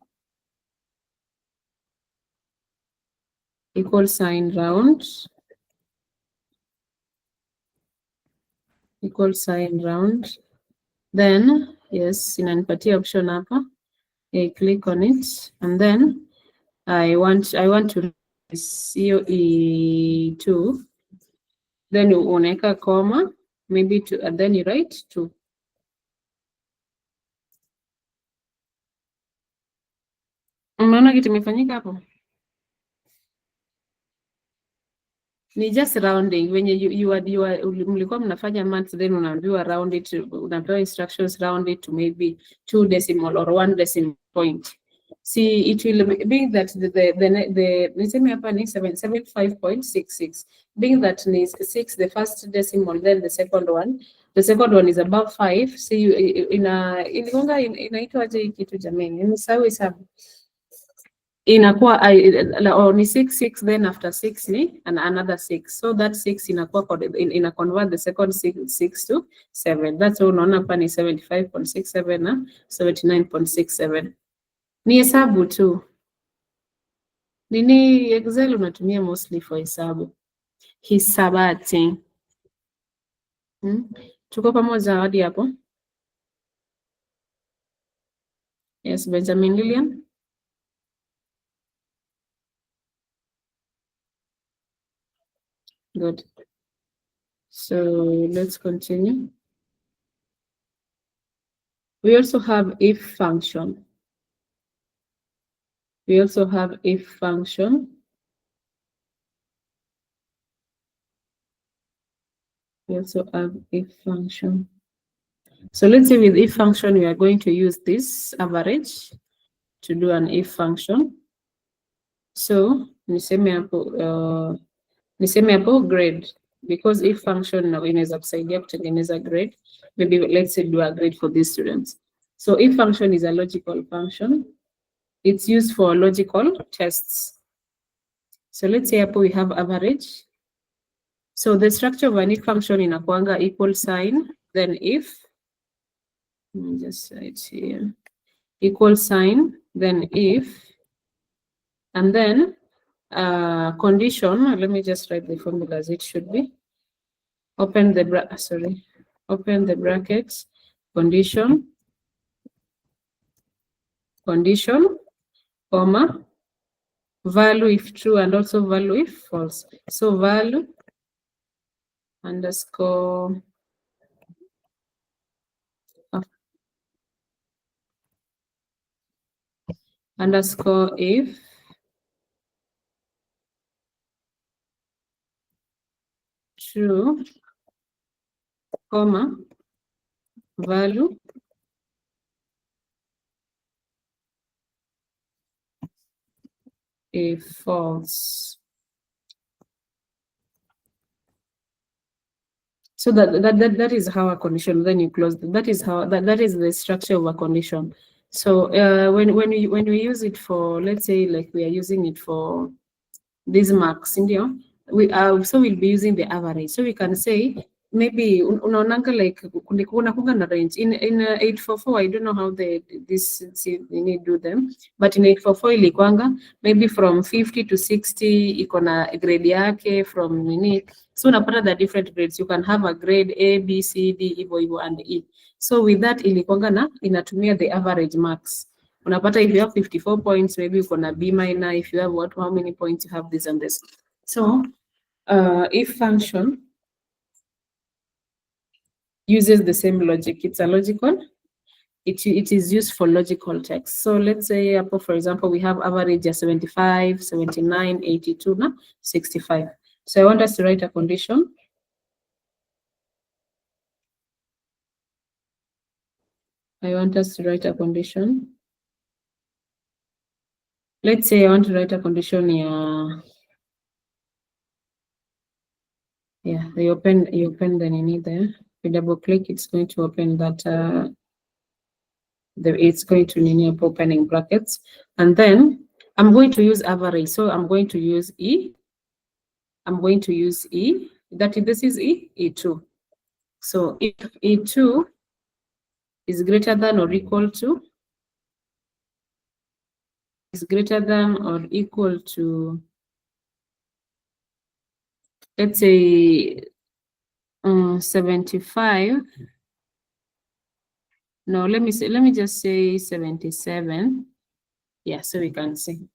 round, equal sign round. Then yes, inanipatia option hapa. I click on it, and then I want to hiyo E2, then unaweka comma maybe to, and then you write 2. Unaona kitu imefanyika hapo? Ni just rounding. When mlikuwa mnafanya maths, then unaambiwa round it, unapewa instructions round it to maybe 2 decimal or 1 decimal point. See, it will being that the niseme hapa ni 75.66, being that ni 6 the first decimal, then the second one is above 5. See, inaitwaje kitu jamani? Nisahau hesabu. Inakuwa ni 6 then after 6 ni another 6, so that 6 inakuwa ina convert the second 6 to 7. That's why unaona hapa ni 75.67 na 79.67. Ni hesabu tu. Nini Excel unatumia mostly for hesabu, hisabati. Tuko pamoja hadi hapo? Yes, Benjamin Lillian. Good. So let's continue. We also have if function. We also have if function. We also have if function. So let's say with if function, we are going to use this average to do an if function. So niseme hapo grade, because if function now inaweza kusaidia kutengeneza grade. Maybe let's say do a grade for these students. So if function is a logical function. It's used for logical tests. So let's say hapo we have average. So the structure of an if function inakuanga equal sign, then if, let me just write here, equal sign, then if, and then condition. Let me just write the formula as it should be. Open the brackets, condition, comma, value if true and also value if false. So value underscore if true, comma, value if false. So that is how a condition, then you close. That is how that is the structure of a condition. So when we use it for, let's say like we are using it for these marks, India, so we'll be using the average. So we can say maybe unaonanga like kunakuanga na range in 844. I don't know how they do them, but in 844 ilikuanga maybe from 50 to 60 iko na grade yake from nini. So unapata the different grades. You can have a grade A, B, C, D, hivyo and E. So with that ilikuanga na inatumia the average marks. Unapata if you have 54 points, maybe uko na B minor. If you have how many points you have this and this. So if function uses the same logic. It's a logical. It is used for logical text. So let's say, for example, we have average 75, 79, 82, 65. So I want us to write a condition. Let's say I want to write a condition here. Yeah, you open the nini there. We double click, it's going to open that it's going to nini up opening brackets, and then I'm going to use average. So I'm going to use E. that this is E2. So if E2 is greater than or equal to, let's say 75. No, let me just say 77. Yeah, so we can see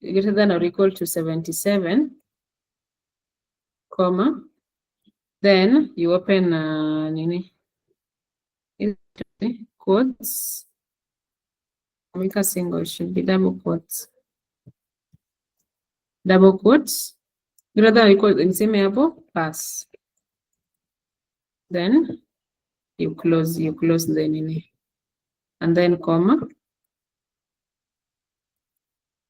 greater than or equal to 77, comma, then you open quotes, make a single, it should be double quotes. Double quotes, greater than or equal to the pass. Then you close the and then comma.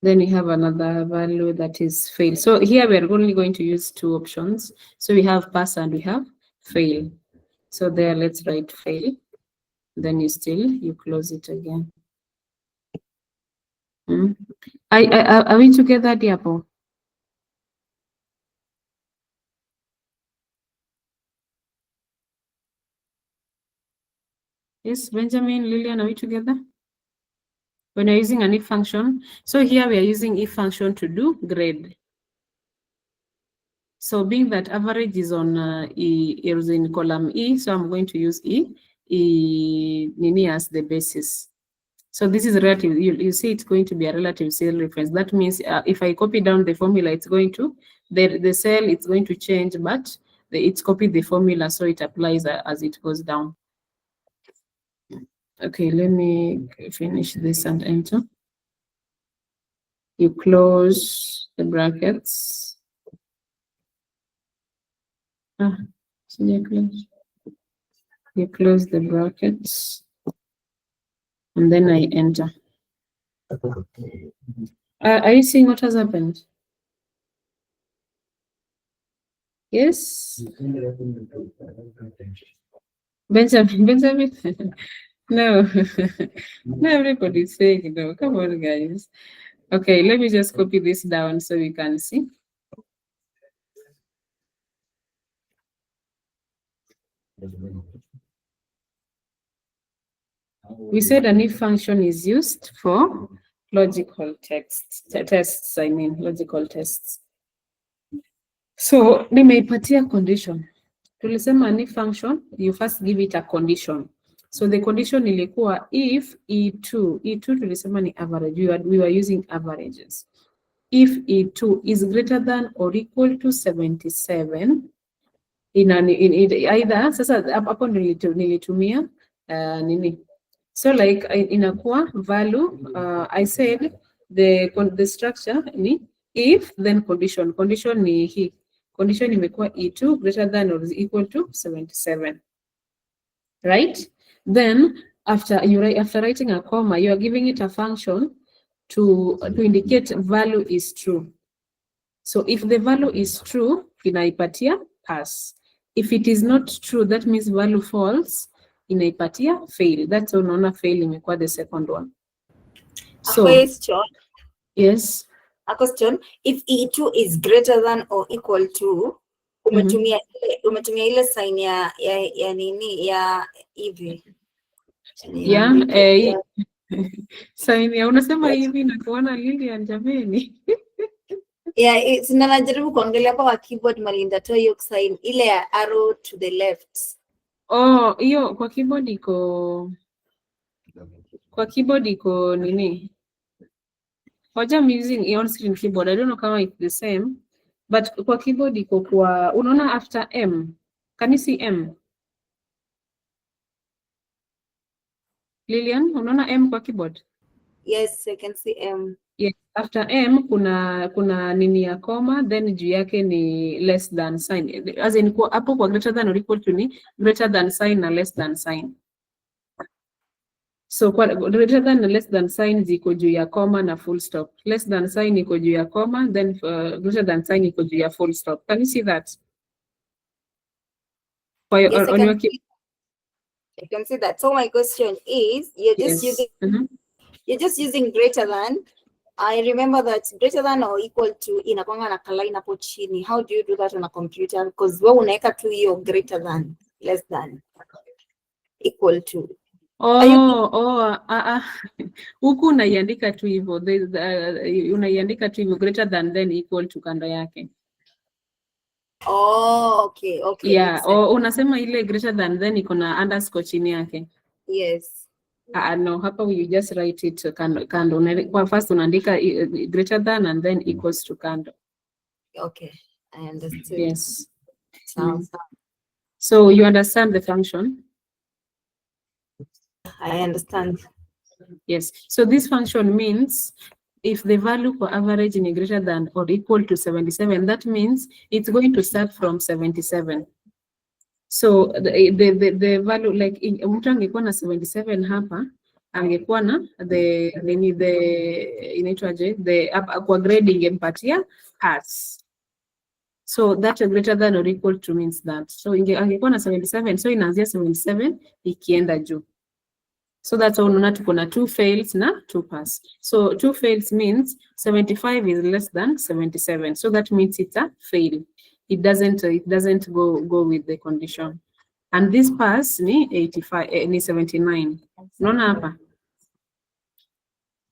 Then you have another value that is fail. So here we are only going to use two options. So we have pass and we have fail. So there, let's write fail. Then you close it again. Are we together, Diapo? Yes, Benjamin, Lillian, are we together? When you're using an if function, so here we are using if function to do grade. So being that average is on is in column E, so I'm going to use Nini as the basis. So this is relative. You see, it's going to be a relative cell reference. That means if I copy down the formula, it's going to the cell. It's going to change, but it's copied the formula, so it applies as it goes down. Okay, let me finish this and enter. You close the brackets. So you close the brackets, and then I enter. Are you seeing what has happened? Yes? Benjamin? No. No, everybody's saying no. Come on, guys. Okay, let me just copy this down so we can see. We said an if function is used for logical tests, logical tests. So nimeipatia condition. Tulisema an if function, you first give it a condition. So the condition ilikuwa if E2 tulisema ni average, we were using averages. If E2 is greater than or equal to 77, either sasa hapo nilitumia nini, so like inakuwa value I said the structure ni if then condition ni hii condition imekuwa E2 greater than or equal to 77, right? Then after writing a comma, you are giving it a function to indicate value is true. So if the value is true, inaipatia pass. If it is not true, that means value false, inaipatia fail. That's unaona fail imekuwa the second one. So, a question. Yes. A question. If E2 is greater than or equal to, umetumia ile sign ya nini ya hivi. Yeah, sign ya unasema hivi na kuona Lilian jameni. Yeah, sina najaribu kuangalia hapa kwa keyboard mali ndatoa hiyo sign ile ya arrow to the left. Oh, hiyo kwa keyboard iko nini? Hoja I'm using on-screen keyboard. I don't know kama it's the same, but kwa keyboard iko kwa unaona after M. Can you see M? Lilian, unaona M kwa keyboard? Yes, I can see M. Yes, after M kuna nini ya comma, then juu yake ni less than sign. As in hapo kwa greater than or equal to ni greater than sign na less than sign. So kwa greater than na less than sign ziko juu ya comma na full stop. Less than sign iko juu ya comma, then greater than sign iko juu ya full stop. Can you see that? Yes, I can see that. So my question is, you're just using greater than I remember that greater than or equal to inakwanga na line hapo chini. How do you do that on a computer? Because wewe unaweka tu hiyo greater than, less than, equal to. Huku unaiandika tu hivyo, unaiandika tu hivyo greater than then equal to kando yake. Okay. Yeah, unasema ile greater than then iko na underscore chini yake. Yes. No, hapa you just write it kando. Kwa first unaandika greater than and then equals to kando. Okay, I understood. Yes. Sounds. So you understand the function? I understand. Yes. So this function means if the value for average is greater than or equal to 77, that means it's going to start from 77. So the value, like mtu angekuwa na 77 hapa, angekuwa na inaitwaje, kwa grade ingempatia pass. So that greater than or equal to means that. So angekuwa na 77, so inaanzia 77 ikienda juu. So that's how unaona tuko na 2 fails na 2 pass. So 2 fails means 75 is less than 77. So that means it's a fail. It doesn't go with the condition. And this pass ni 85 ni 79. Unaona hapa?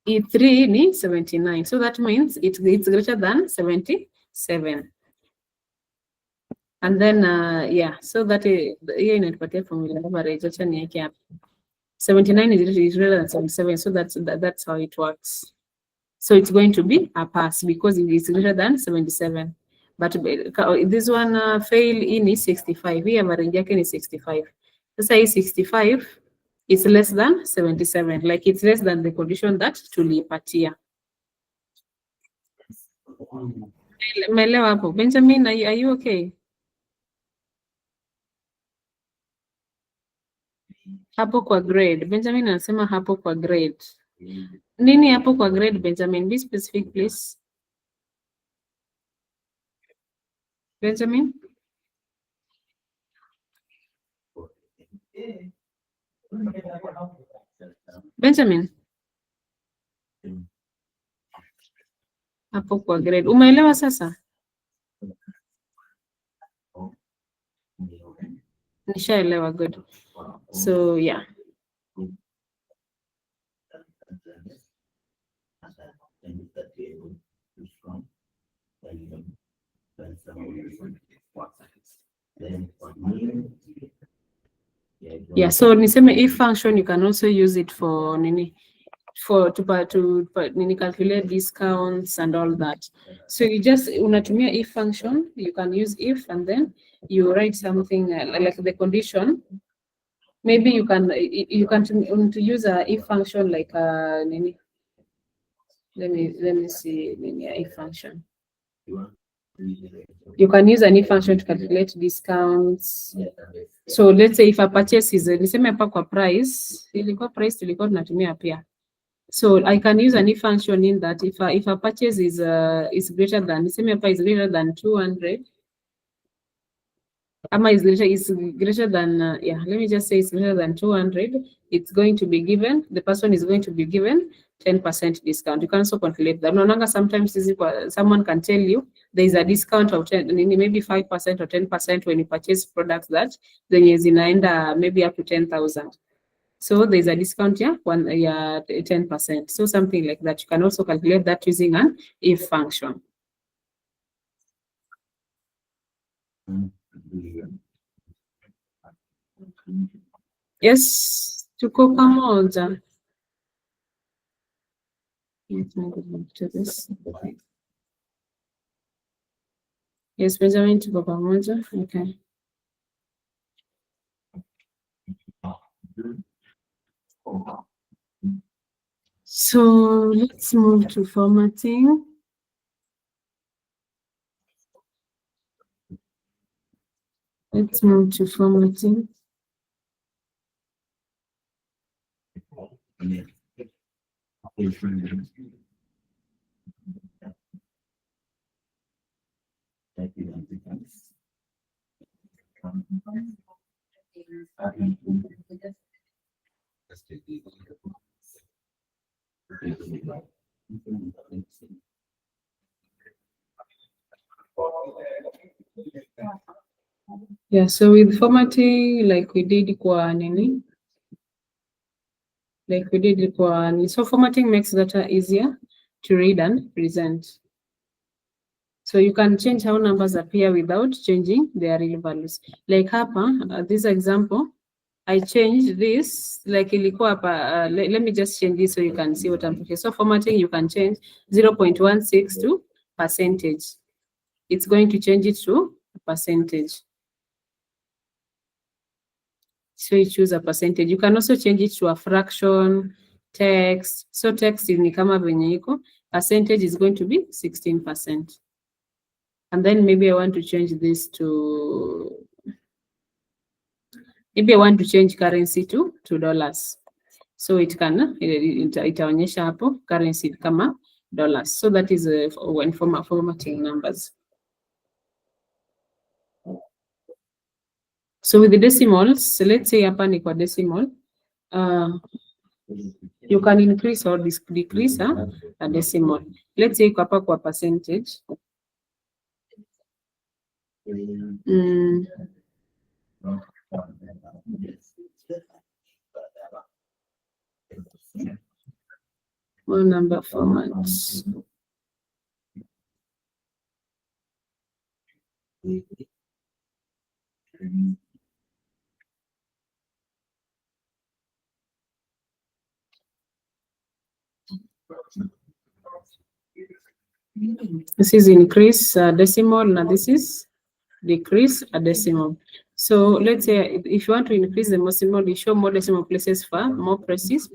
E3 ni 79. So that means it's greater than 77. And then yeah, so that hiyo inatupatia formula average. Acha niweke hapa. 79 is greater than 77, so that's how it works. So it's going to be a pass because it is greater than 77. But this one fail in is 65. Here average yake ni 65. Sasa hii 65 is less than 77, like it's less than the condition that tulipatia. Umeelewa hapo? Benjamin, are you okay? Hapo kwa grade. Benjamin anasema hapo kwa grade. Nini hapo kwa grade, Benjamin? Be specific, please. Benjamin? Benjamin? Hapo kwa grade. Umeelewa sasa? Nishaelewa, good. So, yeah. Yeah, so niseme if function you can also use it for nini, to calculate discounts and all that. So you just unatumia if function, you can use if and then you write something like the condition. Maybe you can to use a if function like nini. Let me see nini if function. You can use an if function to calculate discounts. So let's say if a purchase is niseme hapa kwa price, ilikuwa price tulikuwa tunatumia pia. So I can use an if function in that if a purchase is greater than, niseme hapa is greater than 200, ama is greater than yeah, let me just say it's greater than 200, it's going to be given, the person is going to be given 10% discount. You can also calculate that. Unaonanga sometimes someone can tell you there is a discount of 10, maybe 5% or 10% when you purchase products that zenye zinaenda maybe up to 10,000. So there is a discount, yeah, 10%. So something like that. You can also calculate that using an if function. Yes, tuko pamoja. Let me go back to this. Yes, Benjamin, tuko pamoja. Okay. So let's move to formatting. Let's move to formatting. Yeah, so with formatting, like we did kwa nini? Like we did kwa nini? So formatting makes data easier to read and present. So you can change how numbers appear without changing their real values. Like hapa, this example, I changed this, like ilikuwa hapa, let me just change this so you can see what I'm talking. So formatting, you can change 0.16 to percentage. It's going to change it to percentage. So you choose a percentage. You can also change it to a fraction, text. So text ni kama venye iko. Percentage is going to be 16%. And then maybe I want to change this to, maybe I want to change currency to $2. So it can, itaonyesha hapo currency kama dollars. So that is when formatting numbers. So with the decimals, so let's say hapa ni kwa decimal, you can increase or decrease a decimal. Let's say hapa kwa percentage. More number formats. This is increase decimal, now this is decrease a decimal. So let's say if you want to increase the decimal, you show more decimal places for more precise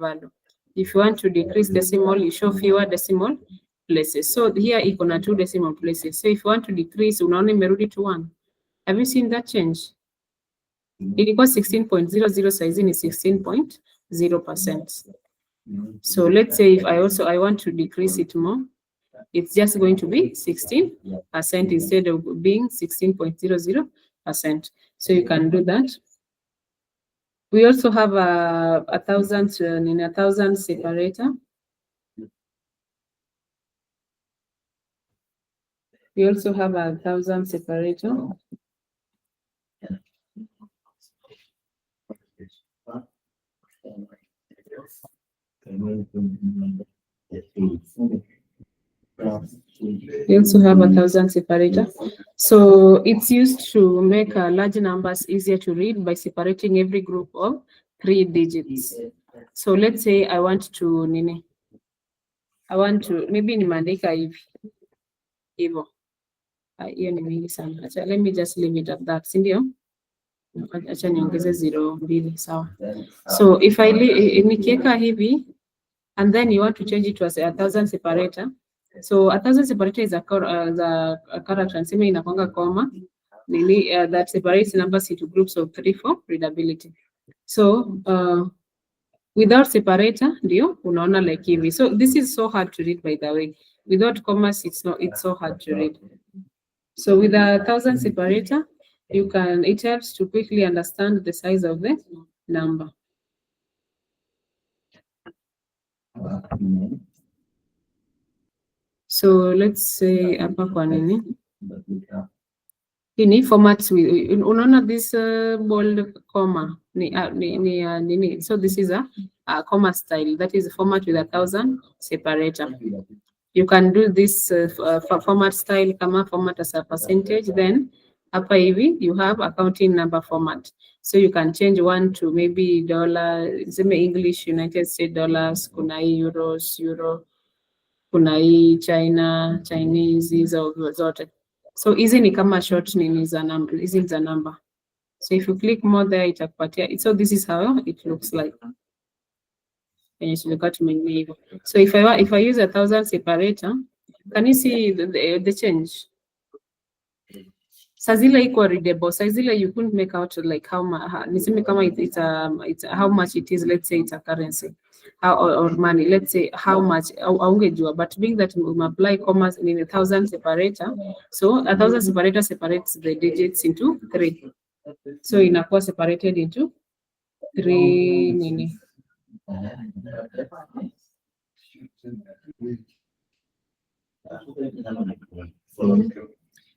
value. If you want to decrease decimal, you show fewer decimal places. So here iko na 2 decimal places. So if you want to decrease, unaona imerudi to 1. Have you seen that change? Ilikuwa 16.00, saizi ni 16.0%. So let's say if I want to decrease it more, it's just going to be 16% instead of being 16.00%. So you can do that. We also have a 1,000 separator. We also have a 1,000 separator. We also have a 1,000 separator. So it's used to make large numbers easier to read by separating every group of 3 digits. So let's say I want to maybe nimeandika hivi hivyo. Hiyo ni mingi sana. Let me just leave it at that. Si ndio? Acha niongeze 0.2 sawa. So if nikiweka hivi and then you want to change it to a 1,000 separator. So 1,000 separator is a character, nseme inakwanga comma that separates numbers into groups of 3 for readability. So without separator ndio unaona like hivi. So this is so hard to read, by the way. Without commas it's so hard to read. So with a 1,000 separator, it helps to quickly understand the size of the number. So let's say hapa kwa nini? Ini formats unaona this bold comma nini. So this is a comma style. That is a format with a 1,000 separator. You can do this format style kama format as a percentage. Then hapa hivi you have accounting number format. So you can change 1 to maybe dollar, same English, United States dollars, kuna euros, euro, kuna China, Chinese, hizo zote. So hizi ni kama short nini za number, hizi za number. So if you click more there itakupatia. So this is how it looks like. So if I use a 1,000 separator, can you see the change? Sazila iko readable. Sazila you couldn't make out like how much. Niseme kama it's how much it is. Let's say it's a currency, or money. Let's say how much. Aungejua. But being that we apply commas in a 1,000 separator, so a 1,000 separator separates the digits into 3. So inakuwa separated into 3 nini.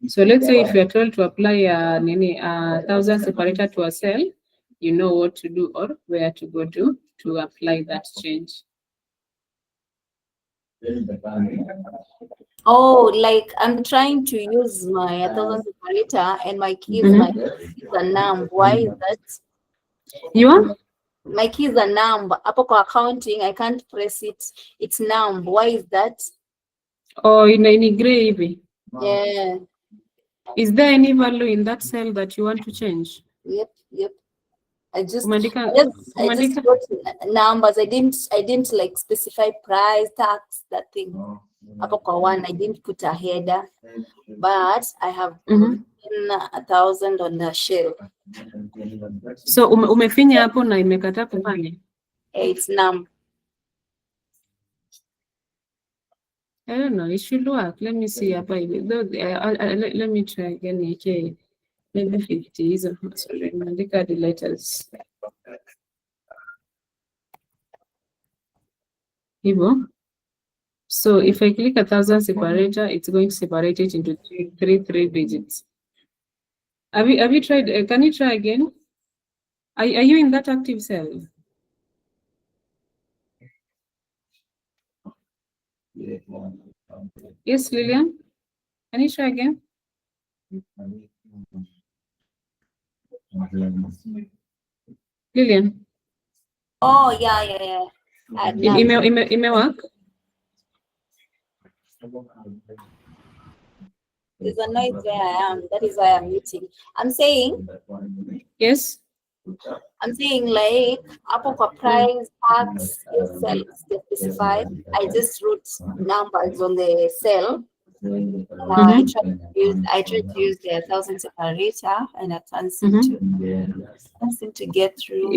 So let's say if you're told to apply a 1,000 separator to a cell, you know what to do or where to go to apply that change. Oh, like I'm trying to use my 1,000 separator and my keys, my keys are numb. Why is that? You are? My keys are numb. Hapo kwa accounting, I can't press it. It's numb. Why is that? Oh, in gray hivi. Yeah. Is there any value in that cell that you want to change? Yep. I just Umandika, wrote numbers. I didn't like specify price, tax, that thing. Hapo kwa one, I didn't put a header, but I have 1,000 on the shell. So umefinya hapo na imekataa kufanya? It's numb. I don't know. It should work. Let me see. Let me try again. Okay. Maybe 50 is sorry. Mandika the letters. Hivo. So if I click 1,000 separator, it's going to separate it into three digits. Have you tried? Can you try again? Are you in that active cell? Yes, Lillian. Can you try again? Lillian. Oh yeah. Email work. There's a noise where I am. That is why I'm muting. I'm saying. Yes. I'm saying like hapo kwa price, tax, cell specified. I just wrote numbers on the cell. I tried to use the 1,000 separator, and it turns into get through.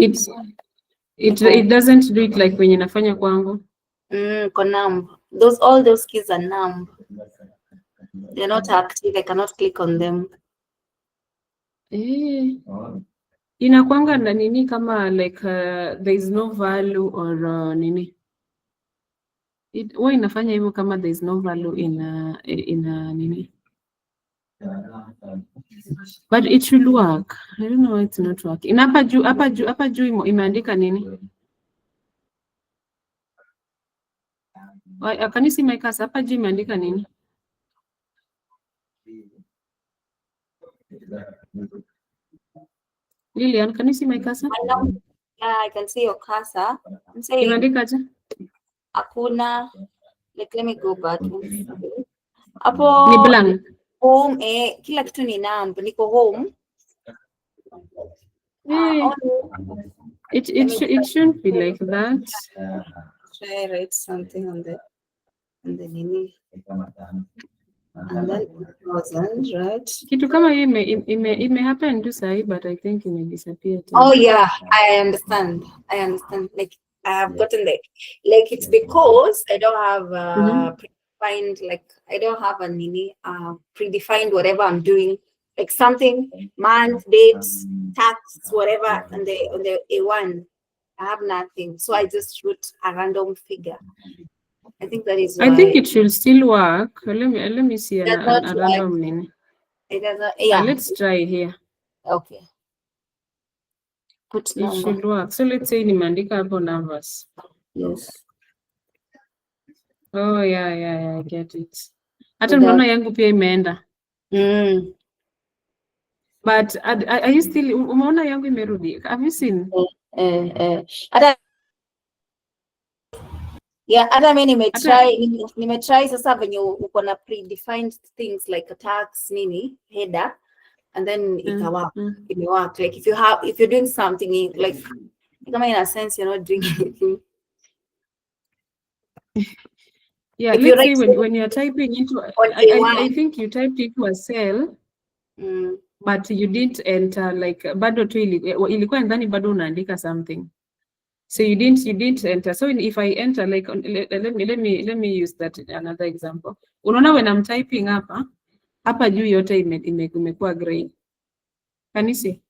It doesn't do it like when inafanya kwangu. Kwa numb. All those keys are numb. They're not active. I cannot click on them. Inakwanga na nini kama like there is no value or nini? Huwa inafanya hivyo kama there is no value in nini? But it should work. I don't know why it's not working. Hapa juu imeandika nini? Can you see my cursor? Hapa juu imeandika nini? Lillian, can you see my cursor? Yeah, I can see your cursor. I'm saying imeandikaje? Hakuna. Let me go back. Ni Hapo blank. home, kila kitu ni numb. Niko home. It shouldn't be like that. Try write something on the nini. And then 1,000, right? Kitu kama hii ime happen tu sahi, but I think ime disappear. Oh yeah, I understand. Like I have gotten there. Like it's because I don't have predefined, like I don't have a nini predefined whatever I'm doing. Like something, month, dates, tax, whatever, on the A1. I have nothing. So I just wrote a random figure. I think that is why. I think it should still work. Let me see a random name. It doesn't. Yeah. Let's try here. Okay. Put number. It should work. So let's say nimeandika hapo numbers. Yes. Oh yeah, I get it. Hata unaona yangu pia imeenda. But are you still umeona yangu imerudi? Have you seen? Hata mimi nimetry sasa venye uko na predefined things like a tax nini header, and then it may work. Like if you're doing something like in a sense you're not doing anything. Yeah, let's say when you're typing into I think you typed into a cell, but you didn't enter, like bado tu ilikuwa ndani bado unaandika something. So you didn't enter. So if I enter, like let me use that another example. Unaona when I'm typing hapa juu yote imekuwa gray. Can you see?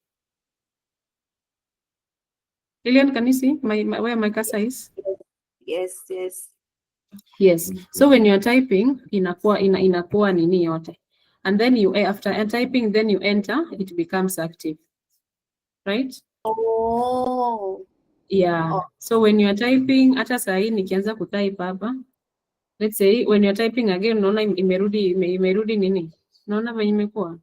Lillian, can you see where my cursor is? Yes. Yes. So when you're typing, inakuwa nini yote. And then you, after typing, then you enter, it becomes active. Right? Oh. Yeah. Oh. So when you're typing, hata sahi nikianza kutype hapa, let's say when you're typing again, unaona imerudi nini? Unaona venye imekuwa?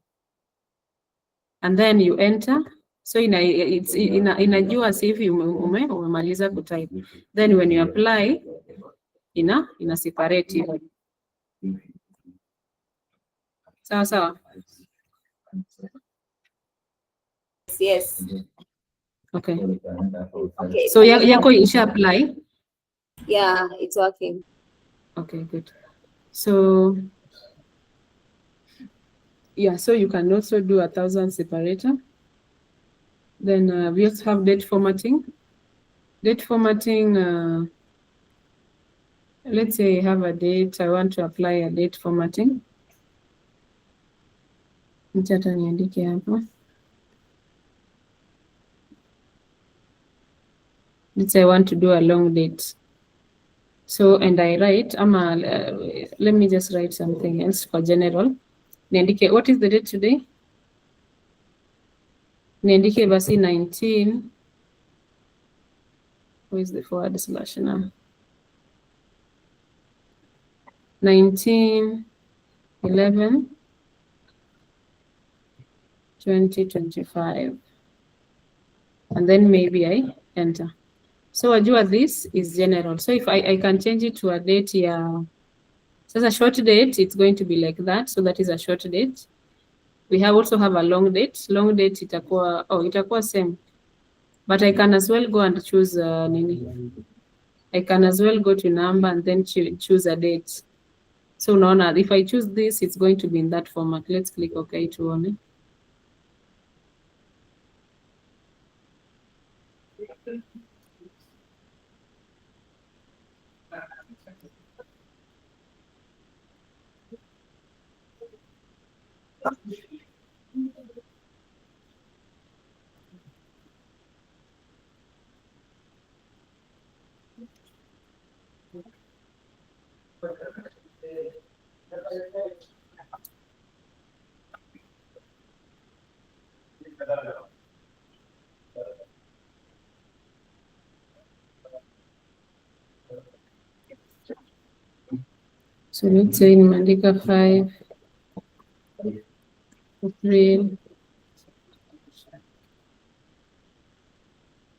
And then you enter. So inajua as if umemaliza kutype. Then when you apply, ina separate hivi. Sawa sawa. Yes. Okay. Okay. So yako isha apply. Yeah, it's working. Okay, good. So yeah, so you can also do 1,000 separator. Then we also have date formatting. Date formatting, let's say I have a date, I want to apply a date formatting. Nichata niandike hapa. Let's say I want to do a long date. So, and I write, let me just write something else for general. Niandike, what is the date today? Niandike basi 19. Where is the forward slash now? 19/11/2025. And then maybe I enter. So wajua this is general. So if I can change it to a date here. So a short date, it's going to be like that. So that is a short date. We also have a long date. Long date itakuwa same. But I can as well go and choose nini. I can as well go to number and then choose a date. So now if I choose this, it's going to be in that format. Let's click OK to on it. So let's say in Mandika 5, April.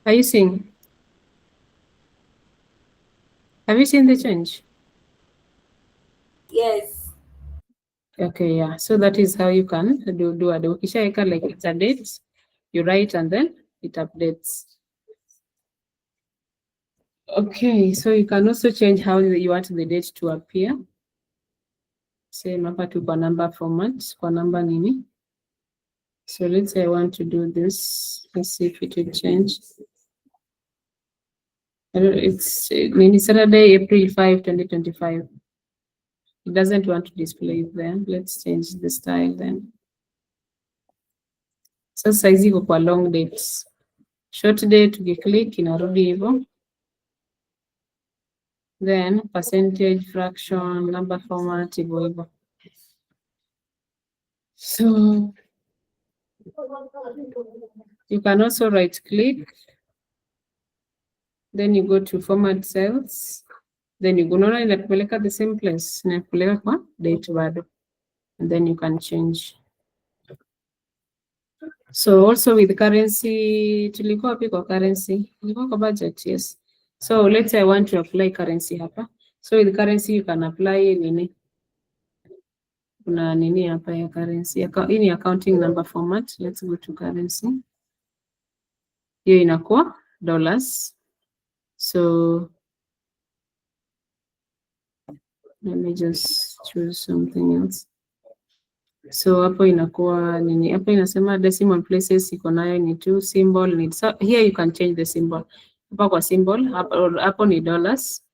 Are you seeing? Have you seen the change? Yes. Okay, yeah. So that is how you can do a ukishaeka like it's a date, you write and then it updates. Okay, so you can also change how you want the date to appear. Same hapa tu kwa number format, kwa number nini. So let's say I want to do this. Let's see if it will change. It's Saturday, April 5, 2025. It doesn't want to display it there. Let's change the style then. Sasa hizi iko kwa long dates. Short date ukiclick inarudi hivyo. Then percentage, fraction, number format hivyo hivyo. So you can also right click. Then you go to format cells. Then you go inakupeleka the same place. Inakupeleka kwa date bado. And then you can change. So also with currency, tulikuwa wapi kwa currency? Tulikuwa kwa budget, yes. So let's say I want to apply currency hapa. So with currency you can apply nini? Kuna nini hapa ya currency? Hii ni accounting number format. Let's go to currency. Hiyo inakuwa dollars. So let me just choose something else. So hapo inakuwa nini? Hapo inasema decimal places iko nayo ni 2 symbol ni. So here you can change the symbol. Hapa kwa symbol, hapo ni dollars.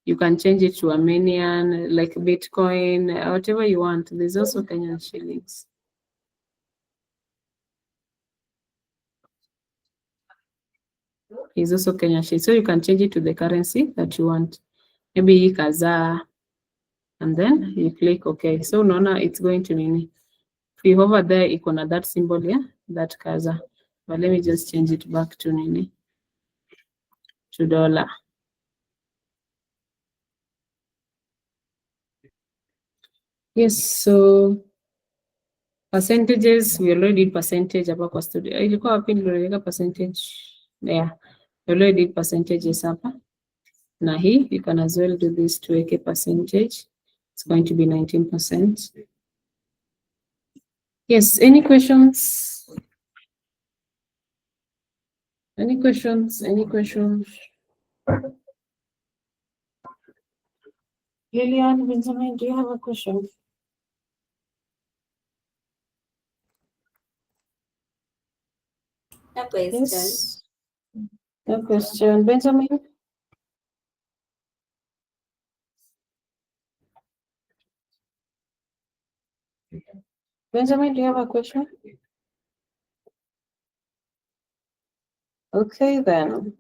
You can change it to Armenian, like Bitcoin, whatever you want. There's also Kenyan shillings. There's also Kenyan shillings. So you can change it to the currency that you want. maybe kaza, and then you click OK. So unaona it's going to nini. If you hover there, iko na that symbol, yeah, that kaza. But let me just change it back to nini, to dollar. Yes, so percentages, we already did percentage hapa kwa studio. Ilikuwa wapi niliweka percentage? Yeah, we already did percentages hapa. Na hii, you can as well do this to make a percentage. It's going to be 19%. Yes, any questions? Any questions? Any questions? Lilian, Benjamin, do you have a question? No question. Yes. No question. Benjamin? Benjamin, do you have a question? Okay, then.